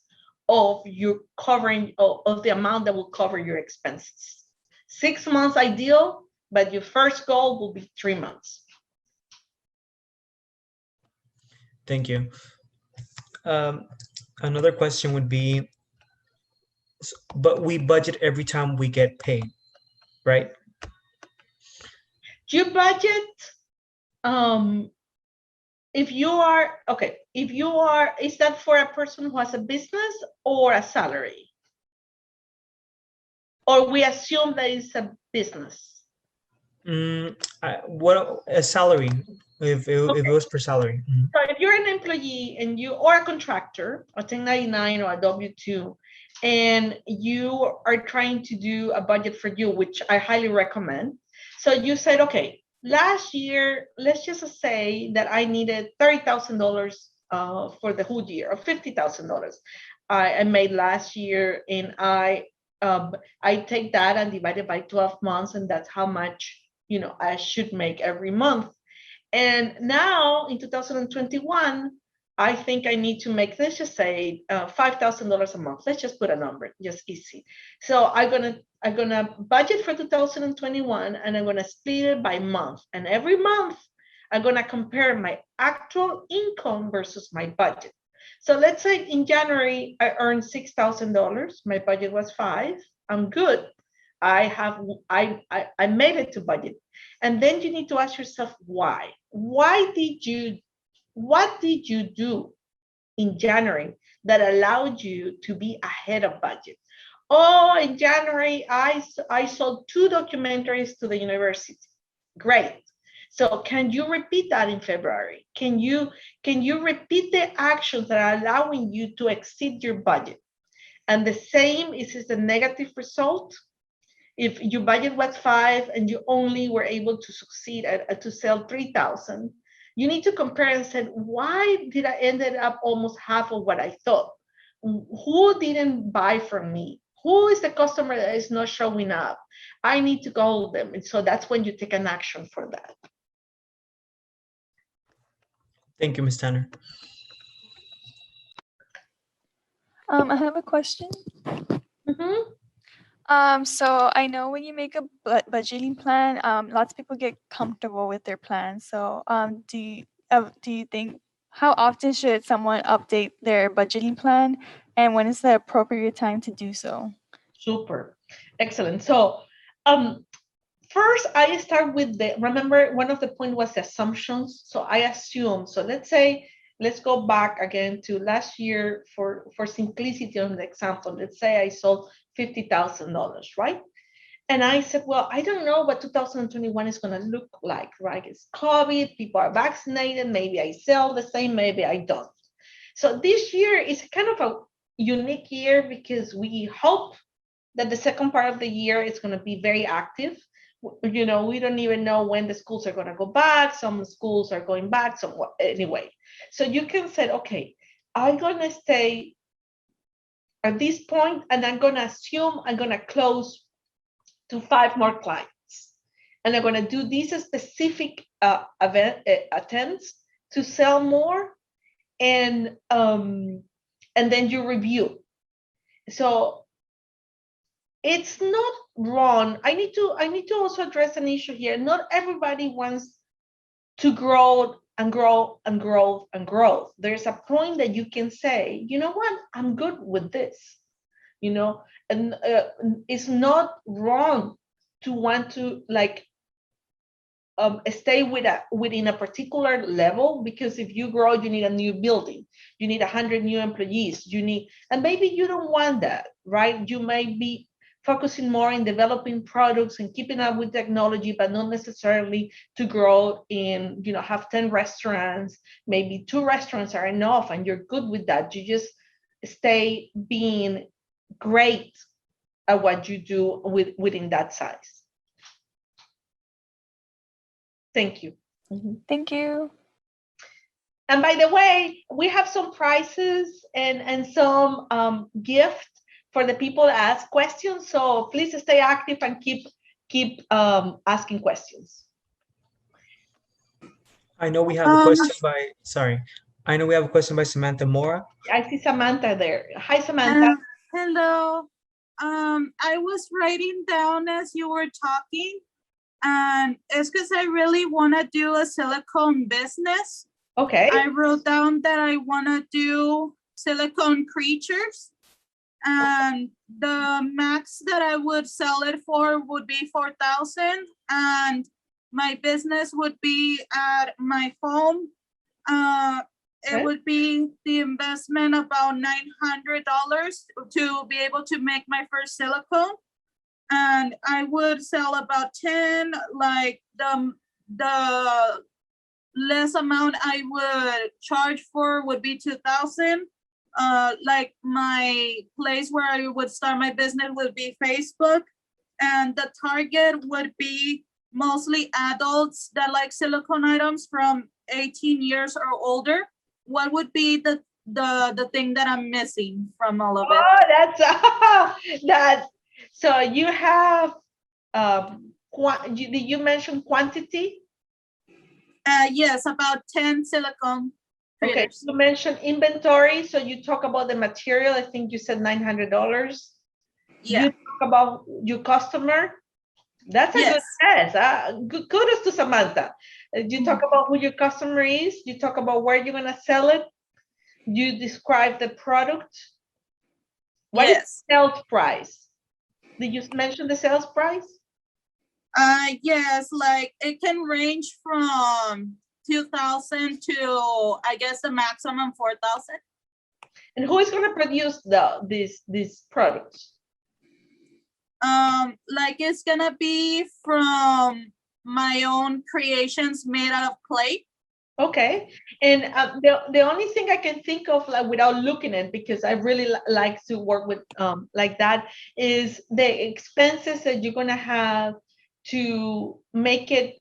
of your covering of the amount that will cover your expenses. 6 months ideal, but your first goal will be 3 months. Thank you. Another question would be, but we budget every time we get paid, right? You budget, if you are, okay, if you are, is that for a person who has a business or a salary? Or we assume that it's a business? What a salary, if it was per salary. Mhm. So if you're an employee and you, or a contractor, a 1099 or a W-2, and you are trying to do a budget for you, which I highly recommend. So you said, okay, last year, let's just say that I needed $30,000 for the whole year, or $50,000 I made last year, and I take that and divide it by 12 months, and that's how much, you know, I should make every month. And now in 2021, I think I need to make, let's just say $5,000 a month. Let's just put a number, just easy. So I'm gonna budget for 2021, and I'm gonna split it by month. And every month, I'm gonna compare my actual income versus my budget. So let's say in January, I earned $6,000. My budget was $5,000. I'm good. I made it to budget. And then you need to ask yourself why. What did you do in January that allowed you to be ahead of budget? Oh, in January, I sold 2 documentaries to the university. Great. So can you repeat that in February? Can you repeat the actions that are allowing you to exceed your budget? And the same is the negative result. If your budget was 5 and you only were able to succeed to sell 3,000, you need to compare and say, why did I ended up almost half of what I thought? Who didn't buy from me? Who is the customer that is not showing up? I need to call them. And so that's when you take an action for that. Thank you, Ms. Tanner. I have a question. Mm-hmm. So I know when you make a budgeting plan, lots of people get comfortable with their plan. So do you think, how often should someone update their budgeting plan, and when is the appropriate time to do so? Super, excellent. So first I start with remember one of the point was the assumptions. So I assume, so let's go back again to last year for simplicity on the example. Let's say I sold $50,000, right? And I said, well, I don't know what 2021 is going to look like, right? It's COVID, people are vaccinated, maybe I sell the same, maybe I don't. So this year is kind of a unique year because we hope that the second part of the year is going to be very active. You know, we don't even know when the schools are going to go back. Some schools are going back. So anyway, so you can say, okay, I'm going to stay at this point, and I'm going to assume I'm going to close to 5 more clients. And I'm going to do these specific attempts to sell more. And then you review. So it's not wrong. I need to also address an issue here. Not everybody wants to grow and grow and grow and grow. There's a point that you can say, you know what, I'm good with this, you know, and it's not wrong to want to like stay within a particular level, because if you grow, you need a new building, you need 100 new employees, and maybe you don't want that, right? You might be focusing more in developing products and keeping up with technology, but not necessarily to grow in, you know, have 10 restaurants, maybe 2 restaurants are enough and you're good with that. You just stay being great at what you do within that size. Thank you. Mm-hmm. Thank you. And by the way, we have some prizes and some gifts for the people that ask questions. So please stay active and keep asking questions. I know we have a question I know we have a question by Samantha Mora. I see Samantha there. Hi, Samantha. Hello. I was writing down as you were talking. And it's because I really want to do a silicone business. Okay. I wrote down that I want to do silicone creatures, and the max that I would sell it for would be 4,000, and my business would be at my home. It would be the investment about $900 to be able to make my first silicone, and I would sell about 10. Like the less amount I would charge for would be 2,000. Like my place where I would start my business would be Facebook, and the target would be mostly adults that like silicone items from 18 years or older. What would be the thing that I'm missing from all of it? Oh, that's that. So you have did you mention quantity? Yes, about 10 silicone Okay, creators. you mentioned inventory, so you talk about the material. I think you said $900. Yeah. You talk about your customer. That's a good test. Kudos to Samantha. You talk about who your customer is. You talk about where you're gonna sell it. You describe the product. What is the sales price? Did you mention the sales price? Yes, like it can range from 2,000 to, I guess, the maximum 4,000. And who is going to produce these products? Like it's gonna be from my own creations made out of clay. Okay, and the only thing I can think of, like without looking at, because I really like to work with like that, is the expenses that you're gonna have to make it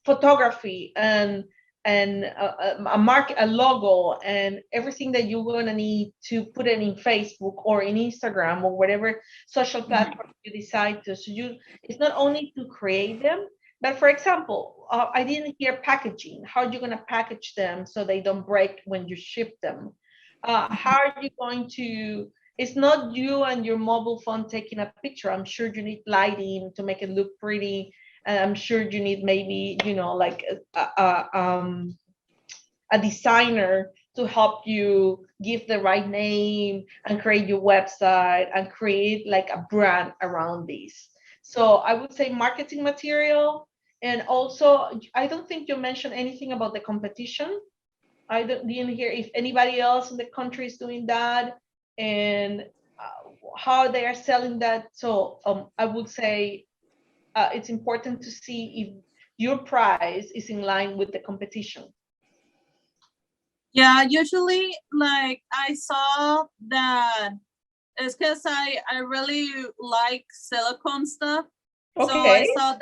photography and a logo and everything that you're gonna need to put it in Facebook or in Instagram or whatever social platform you decide to. So it's not only to create them, but for example, I didn't hear packaging. How are you going to package them so they don't break when you ship them? How are you going to, it's not you and your mobile phone taking a picture. I'm sure you need lighting to make it look pretty. And I'm sure you need maybe, like a designer to help you give the right name and create your website and create like a brand around these. So I would say marketing material. And also, I don't think you mentioned anything about the competition. I didn't hear if anybody else in the country is doing that and how they are selling that. So I would say it's important to see if your price is in line with the competition. Yeah, usually like I saw that it's because I really like silicone stuff. Okay. So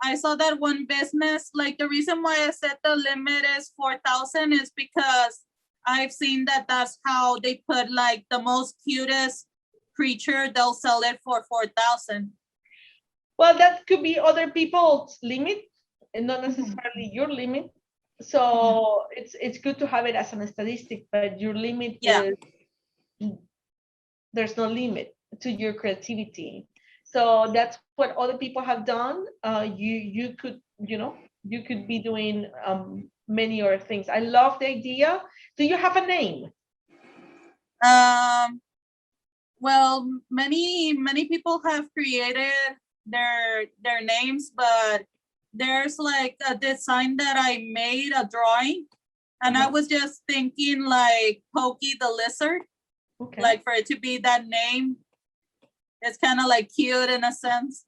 I saw that one business, like the reason why I said the limit is 4,000 is because I've seen that that's how they put like the most cutest creature, they'll sell it for 4,000. Well, that could be other people's limit and not necessarily your limit. So it's good to have it as a statistic, but your limit is, there's no limit to your creativity. So that's what other people have done. You could, you could be doing many other things. I love the idea. Do you have a name? Well, many people have created their names, but there's like a design that I made, a drawing, and I was just thinking like Pokey the Lizard, like for it to be that name. It's kind of like cute in a sense.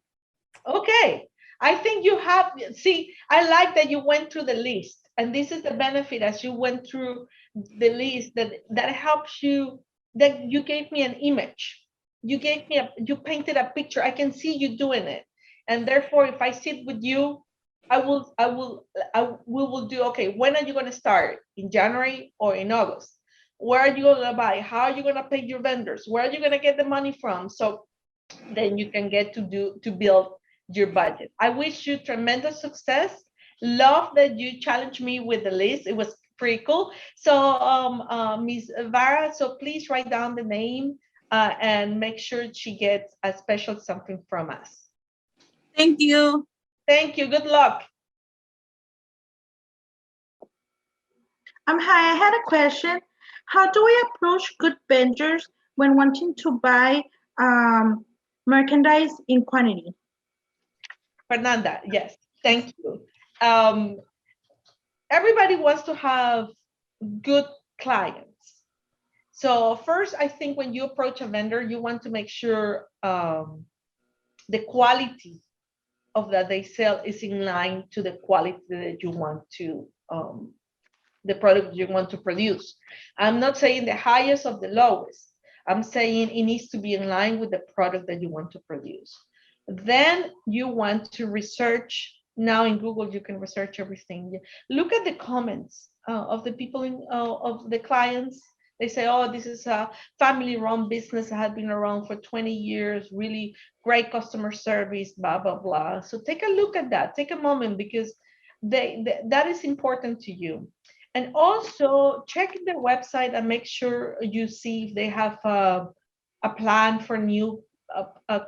Okay, I think you have, see, I like that you went through the list, and this is the benefit as you went through the list that helps you, that you gave me an image. You gave me you painted a picture. I can see you doing it. And therefore, if I sit with you, we will do, okay, when are you going to start? In January or in August? Where are you going to buy? How are you going to pay your vendors? Where are you going to get the money from? So then you can get to build your budget. I wish you tremendous success. Love that you challenged me with the list. It was pretty cool. So Ms. Vara, so please write down the name and make sure she gets a special something from us. Thank you. Thank you. Good luck. Hi, I had a question. How do we approach good vendors when wanting to buy merchandise in quantity? Fernanda, yes, thank you. Everybody wants to have good clients. So first, I think when you approach a vendor, you want to make sure the quality of that they sell is in line to the quality that you want to, the product you want to produce. I'm not saying the highest or the lowest. I'm saying it needs to be in line with the product that you want to produce. Then you want to research. Now in Google, you can research everything. Look at the comments of the people of the clients. They say, oh, this is a family-run business that has been around for 20 years, really great customer service, blah, blah, blah. So take a look at that. Take a moment, because that is important to you. And also check their website and make sure you see if they have a plan for new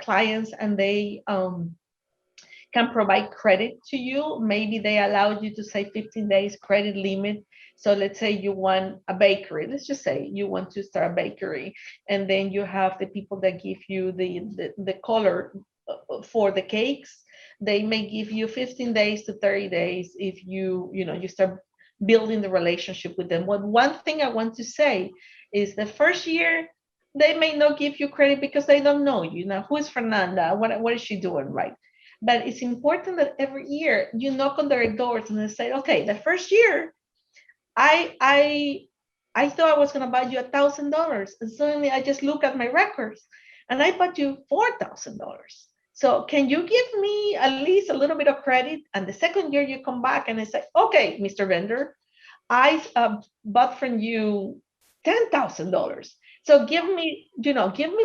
clients, and they can provide credit to you. Maybe they allow you to say 15 days credit limit. So let's say you want a bakery. Let's just say you want to start a bakery, and then you have the people that give you the color for the cakes. They may give you 15 days to 30 days if you start building the relationship with them. But one thing I want to say is the first year, they may not give you credit because they don't know you. Now, who is Fernanda? What is she doing, right? But it's important that every year you knock on their doors and they say, okay, the first year, I thought I was going to buy you $1,000, and suddenly I just look at my records and I bought you $4,000. So can you give me at least a little bit of credit? And the second year you come back and I say, okay, Mr. Vendor, I bought from you $10,000. So give me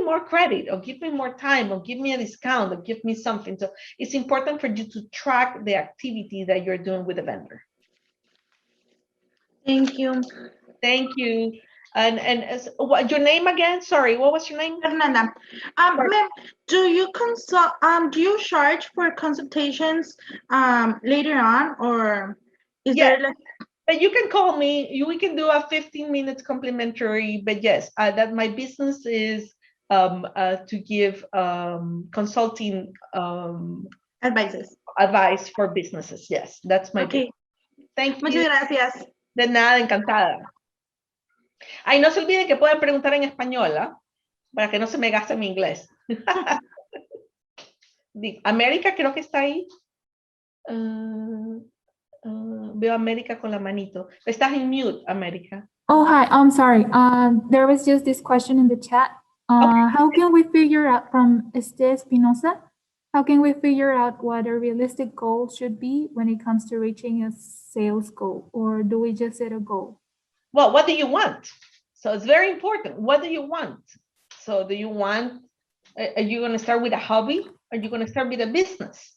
more credit, or give me more time, or give me a discount, or give me something. So it's important for you to track the activity that you're doing with the vendor. Thank you. Thank you. And what your name again? Sorry, what was your name? Fernanda. Ma'am, do you consult? Do you charge for consultations later on, or is there like? But you can call me. We can do a 15 minutes complimentary. But yes, that my business is to give consulting advice for businesses. Yes, that's my business. Thank you. Muchas gracias. De nada, encantada. Ay, no se olviden que pueden preguntar en español, ¿eh? Para que no se me gaste mi inglés. América creo que está ahí. Veo a América con la manito. Estás en mute, América. Oh, hi. I'm sorry. There was just this question in the chat. Okay. How can we figure out, from Espinosa, how can we figure out what a realistic goal should be when it comes to reaching a sales goal? Or do we just set a goal? Well, what do you want? So it's very important. What do you want? So do you want, are you going to start with a hobby? Are you going to start with a business?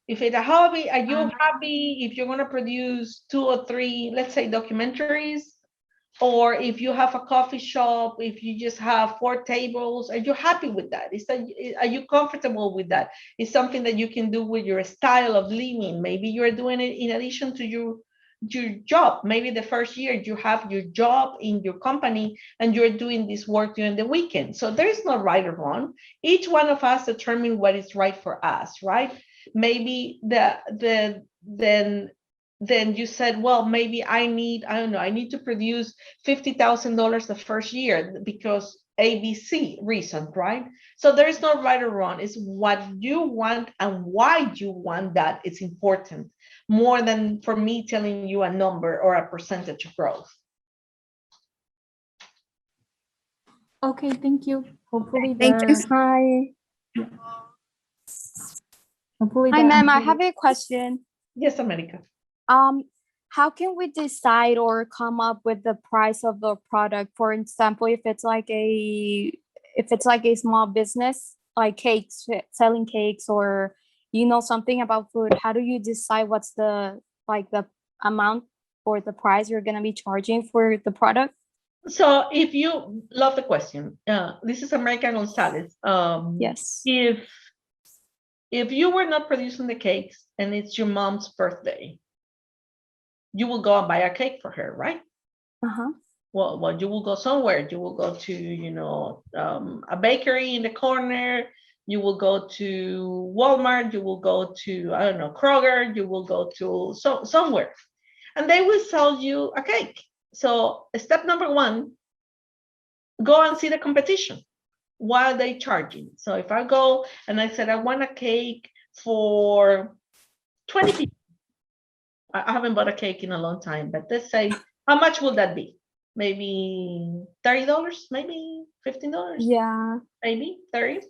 If it's a hobby, are you happy if you're going to produce 2 or 3, let's say, documentaries? Or if you have a coffee shop, if you just have 4 tables, are you happy with that? Are you comfortable with that? It's something that you can do with your style of living. Maybe you're doing it in addition to your job. Maybe the first year you have your job in your company and you're doing this work during the weekend. So there is no right or wrong. Each one of us determine what is right for us, right? Maybe then you said, well, maybe I need to produce $50,000 the first year because ABC reason, right? So there is no right or wrong. It's what you want and why you want that. It's important, more than for me telling you a number or a percentage of growth. Okay, thank you. Hopefully Thank you. Hi. Hopefully Hi, ma'am. I have a question. Yes, America. How can we decide or come up with the price of the product? For example, if it's like a small business, like cakes, selling cakes, or something about food, how do you decide what's the amount or the price you're gonna be charging for the product? So if you love the question, this is America Gonzalez. Yes. If you were not producing the cakes and it's your mom's birthday, you will go and buy a cake for her, right? Uh-huh. Well, you will go somewhere. You will go to, you know, a bakery in the corner. You will go to Walmart. You will go to, I don't know, Kroger. You will go to somewhere, and they will sell you a cake. So step number one, go and see the competition. What are they charging? So if I go and I said I want a cake for 20 people, I haven't bought a cake in a long time, but let's say, how much will that be? Maybe $30, maybe $15, Yeah. maybe 30.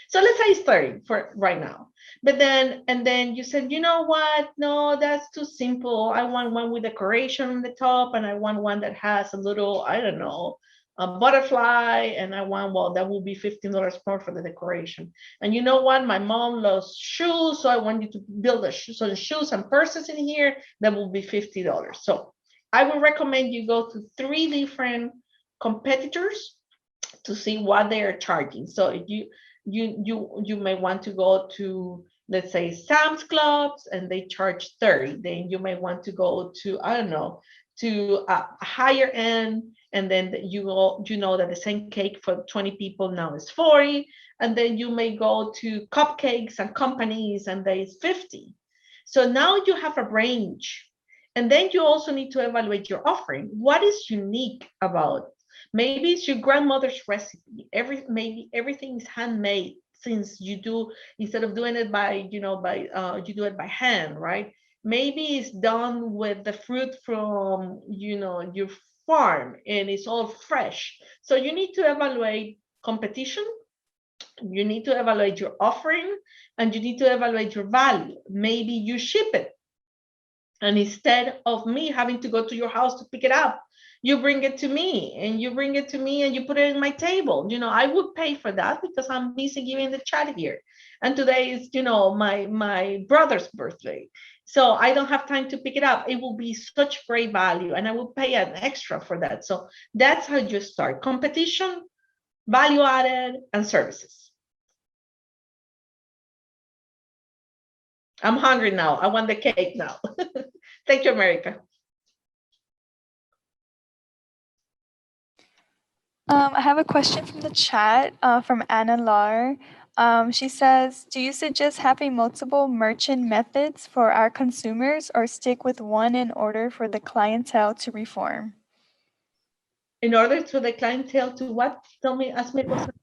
So let's say it's 30 for right now. But then you said, you know what? No, that's too simple. I want one with decoration on the top, and I want one that has a little, I don't know, a butterfly, and I want, well, that will be $15 more for the decoration. And you know what? My mom loves shoes, so I want you to build some shoes and purses in here. That will be $50. So I would recommend you go to 3 different competitors to see what they are charging. So if you may want to go to, let's say, Sam's Clubs, and they charge 30. Then you may want to go to, I don't know, to a higher end, and then you know that the same cake for 20 people now is 40. And then you may go to Cupcakes and Companies, and there is 50. So now you have a range. And then you also need to evaluate your offering. What is unique about? Maybe it's your grandmother's recipe. Maybe everything is handmade, since you do, instead of doing it by, you do it by hand, right? Maybe it's done with the fruit from, your farm, and it's all fresh. So you need to evaluate competition. You need to evaluate your offering, and you need to evaluate your value. Maybe you ship it, and instead of me having to go to your house to pick it up, you bring it to me, and you put it in my table. I would pay for that because I'm busy giving the chat here. And today is, my brother's birthday. So I don't have time to pick it up. It will be such great value, and I will pay an extra for that. So that's how you start. Competition, value added, and services. I'm hungry now. I want the cake now. Thank you, America. I have a question from the chat from Anna Lar. She says, do you suggest having multiple merchant methods for our consumers, or stick with one in order for the clientele to reform? In order to the clientele to what? Ask me a question.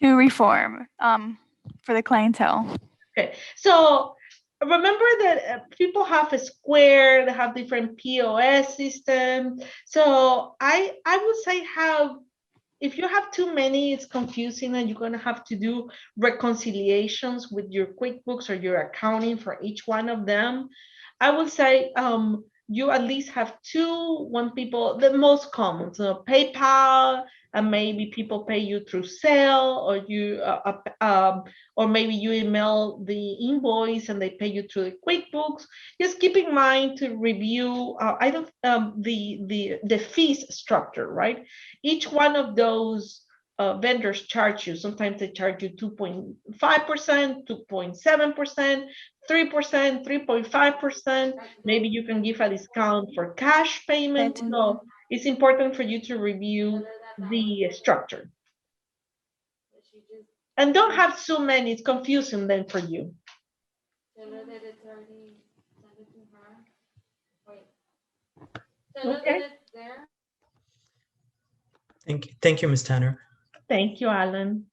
To reform for the clientele. Okay, so remember that people have a Square, they have different POS systems. So I would say if you have too many, it's confusing, and you're going to have to do reconciliations with your QuickBooks or your accounting for each one of them. I would say you at least have two, the most common, so PayPal, and maybe people pay you through Zelle, or maybe you email the invoice and they pay you through the QuickBooks. Just keep in mind to review the fees structure, right? Each one of those vendors charge you. Sometimes they charge you 2.5%, 2.7%, 3%, 3.5%. Maybe you can give a discount for cash payment. So it's important for you to review the structure. And don't have so many, it's confusing then for you. Okay. Thank you, Ms. Tanner. Thank you, Alan.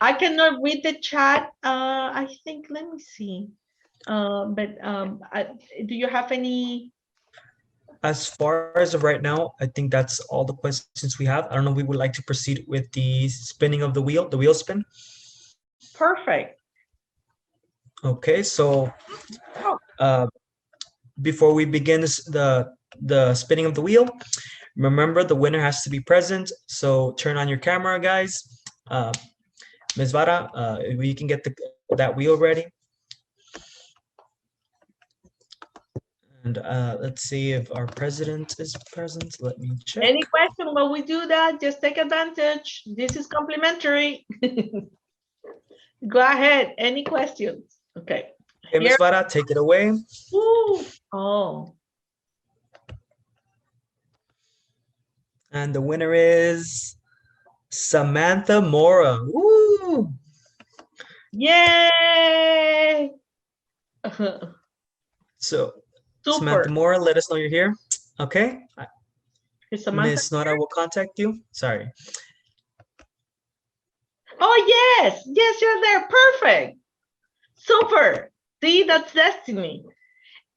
I cannot read the chat. I think, let me see. Do you have any? As far as of right now, I think that's all the questions we have. I don't know if we would like to proceed with the spinning of the wheel spin. Perfect. Okay, so before we begin the spinning of the wheel, remember the winner has to be present. So turn on your camera, guys. Ms. Vara, if you can get that wheel ready. And let's see if our president is present. Let me check. Any question while we do that, just take advantage. This is complimentary. Go ahead. Any questions? Okay. Okay, Ms. Vara, take it away. Woo. Oh, And the winner is Samantha Mora. Woo! yay! So, Super. Samantha Mora, let us know you're here. Okay. Is Samantha Ms. Nora will contact you. Sorry. Oh, yes. Yes, you're there. Perfect. Super. See, that's destiny.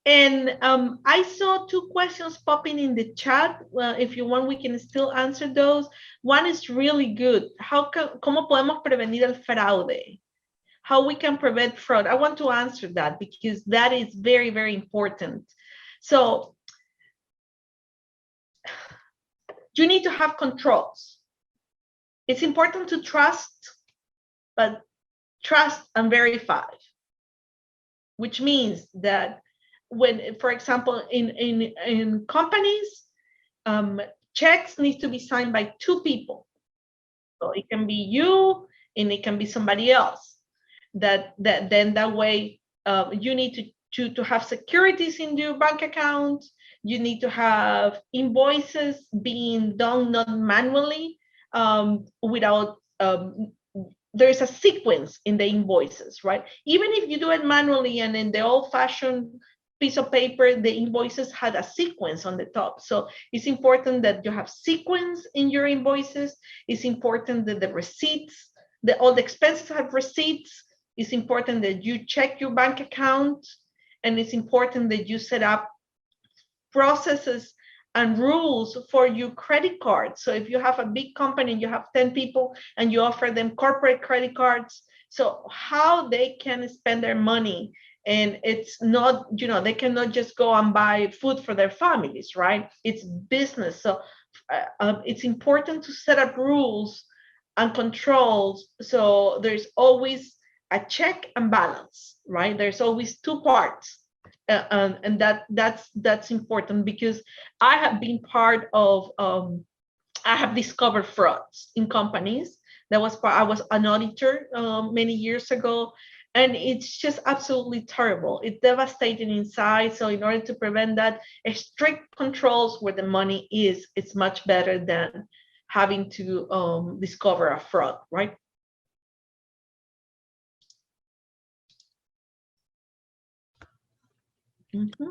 And I saw two questions popping in the chat. Well, if you want, we can still answer those. One is really good. ¿Cómo podemos prevenir el fraude? How we can prevent fraud? I want to answer that because that is very, very important. So you need to have controls. It's important to trust, but trust and verify, which means that when, for example, in companies, checks need to be signed by two people. So it can be you and it can be somebody else. Then that way you need to have securities in your bank account. You need to have invoices being done not manually without there's a sequence in the invoices, right? Even if you do it manually and in the old-fashioned piece of paper, the invoices had a sequence on the top. So it's important that you have sequence in your invoices. It's important that the receipts, all the expenses have receipts. It's important that you check your bank account, and it's important that you set up processes and rules for your credit cards. So if you have a big company, you have 10 people and you offer them corporate credit cards, so how they can spend their money. And it's not, they cannot just go and buy food for their families, right? It's business. So it's important to set up rules and controls. So there's always a check and balance, right? There's always two parts. And that's important because I have been part of I have discovered frauds in companies. I was an auditor many years ago, and it's just absolutely terrible. It's devastating inside. So in order to prevent that, strict controls where the money is, it's much better than having to discover a fraud, right? Mm-hmm.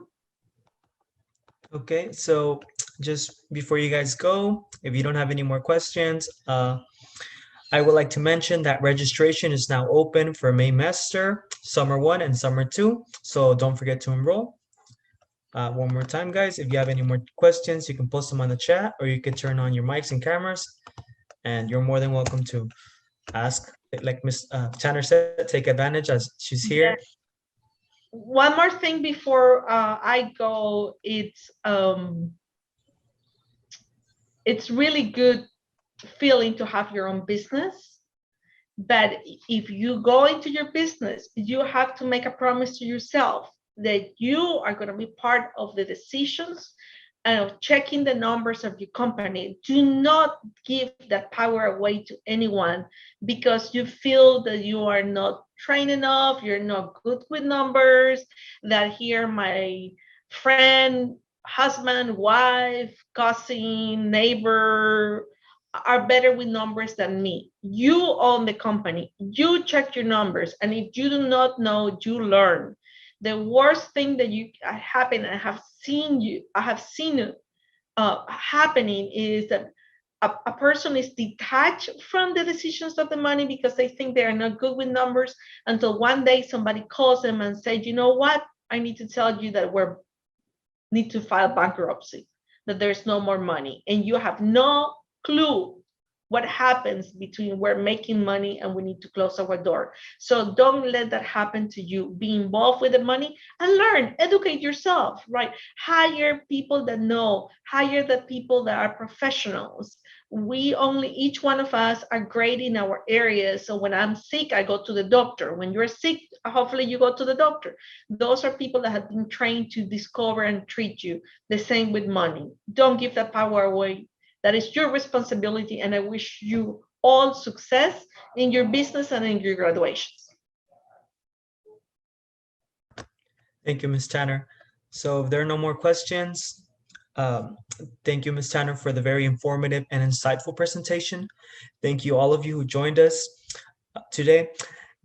Okay, so just before you guys go, if you don't have any more questions, I would like to mention that registration is now open for Maymester, Summer 1 and Summer 2, so don't forget to enroll. One more time, guys, if you have any more questions, you can post them on the chat, or you can turn on your mics and cameras, and you're more than welcome to ask. Like Ms. Tanner said, take advantage as she's here. Yeah. One more thing before I go, it's really good feeling to have your own business. But if you go into your business, you have to make a promise to yourself that you are going to be part of the decisions and of checking the numbers of your company. Do not give that power away to anyone because you feel that you are not trained enough, you're not good with numbers, that here my friend, husband, wife, cousin, neighbor are better with numbers than me. You own the company. You check your numbers. And if you do not know, you learn. The worst thing that happen, I have seen happening is that a person is detached from the decisions of the money because they think they are not good with numbers until one day somebody calls them and says, you know what? I need to tell you that we need to file bankruptcy, that there's no more money. And you have no clue what happens between we're making money and we need to close our door. So don't let that happen to you. Be involved with the money and learn, educate yourself, right? Hire people that know, hire the people that are professionals. Each one of us are great in our areas. So when I'm sick, I go to the doctor. When you're sick, hopefully you go to the doctor. Those are people that have been trained to discover and treat you. The same with money. Don't give that power away. That is your responsibility, and I wish you all success in your business and in your graduations. Thank you, Ms. Tanner. So if there are no more questions, thank you, Ms. Tanner, for the very informative and insightful presentation. Thank you, all of you who joined us today.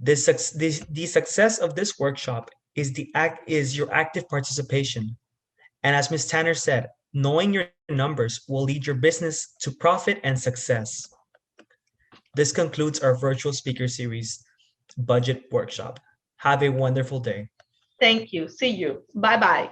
The success of this workshop is your active participation. And as Ms. Tanner said, knowing your numbers will lead your business to profit and success. This concludes our virtual speaker series budget workshop. Have a wonderful day. Thank you. See you. Bye-bye.